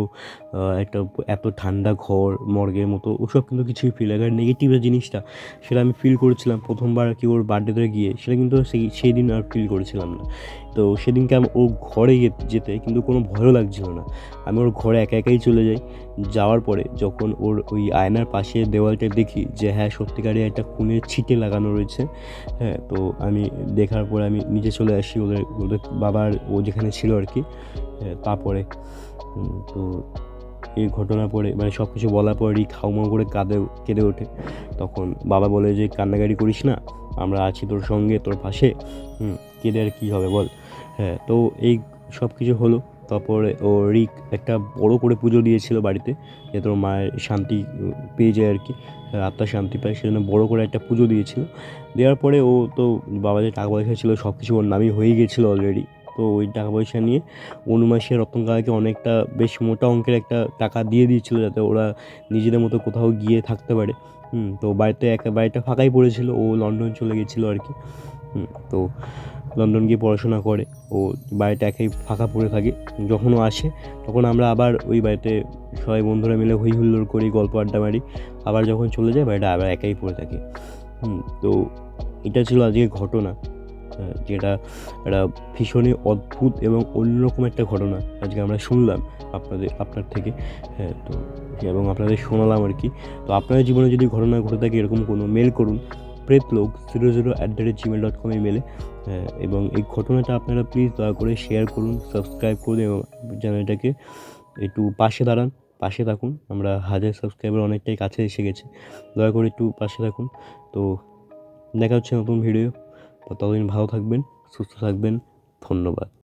একটা এত ঠান্ডা ঘর, মর্গের মতো, ওসব কিন্তু কিছুই ফিল, আর নেগেটিভ যে জিনিসটা সেটা আমি ফিল করছিলাম প্রথমবার কি ওর বার্থডেতে গিয়ে, সেটা কিন্তু সেই দিন আর ফিল করছিলাম না। তো সেদিনকে আমি ওর ঘরে যেতে কিন্তু কোনো ভয়ও লাগছিল না। আমি ওর ঘরে একা একাই চলে যাই। যাওয়ার পরে যখন ওর ওই আয়নার পাশে দেওয়ালটা দেখি যে হ্যাঁ সত্যিকারই একটা খুনের ছিটে লাগানো রয়েছে, তো আমি দেখার পরে আমি নিচে চলে আসি ওদের বাবার ও যেখানে ছিল আর কি। তারপরে তো এই ঘটনা পরে সব কিছু বলার পর রিক হাউমাউ করে কেঁদে ওঠে। তখন বাবা বলে যে কান্নাকাটি করিস না, আমরা আছি তোর সঙ্গে, তোর পাশে, কেঁদে আর কী হবে বল। তো এই সব কিছু হলো। তারপরে ও রিক একটা বড় করে পুজো দিয়েছিল বাড়িতে, যাতে ওর মায়ের শান্তি পেয়ে যায় আর কি, আত্মার শান্তি পায়, সেজন্য বড় করে একটা পুজো দিয়েছিল। দেওয়ার পরে ও তো বাবা যে টাকা পয়সা ছিল সব কিছু ওর নামই হয়ে গিয়েছিলো অলরেডি। তো ওই টাকা পয়সা নিয়ে অনুমাসে রতন কাকাকে অনেকটা বেশ মোটা অঙ্কের একটা টাকা দিয়ে দিয়েছিলো, যাতে ওরা নিজেদের মতো কোথাও গিয়ে থাকতে পারে। তো বাড়িটা ফাঁকাই পড়েছিল, ও লন্ডন চলে গেছিলো আর কি। তো লন্ডন গিয়ে পড়াশোনা করে, ও বাড়িটা একাই ফাঁকা পড়ে থাকে। যখন ও আসে তখন আমরা আবার ওই বাড়িতে সবাই বন্ধুরা মিলে হই হুল্লোড় করি, গল্প আড্ডা মারি। আবার যখন চলে যায় বাড়িটা আবার একাই পড়ে থাকে। তো এটা ছিল আজকের ঘটনা, যেটা একটা ভীষণই অদ্ভুত এবং অন্যরকম একটা ঘটনা আজকে আমরা শুনলাম আপনার থেকে। তো এবং আপনাদের শোনালাম আর কি। তো আপনাদের জীবনে যদি ঘটনা ঘটে থাকে এরকম কোনো, মেল করুন pretlog00@gmail.com মেলে। এবং এই ঘটনাটা আপনারা প্লিজ দয়া করে শেয়ার করুন, সাবস্ক্রাইব করুন এবং চ্যানেলটাকে একটু পাশে থাকুন। আমরা 1000 সাবস্ক্রাইবার অনেকটাই কাছে এসে গেছে, দয়া করে একটু পাশে থাকুন। তো দেখা হচ্ছে নতুন ভিডিও। ততদিন ভালো থাকবেন, সুস্থ থাকবেন। ধন্যবাদ।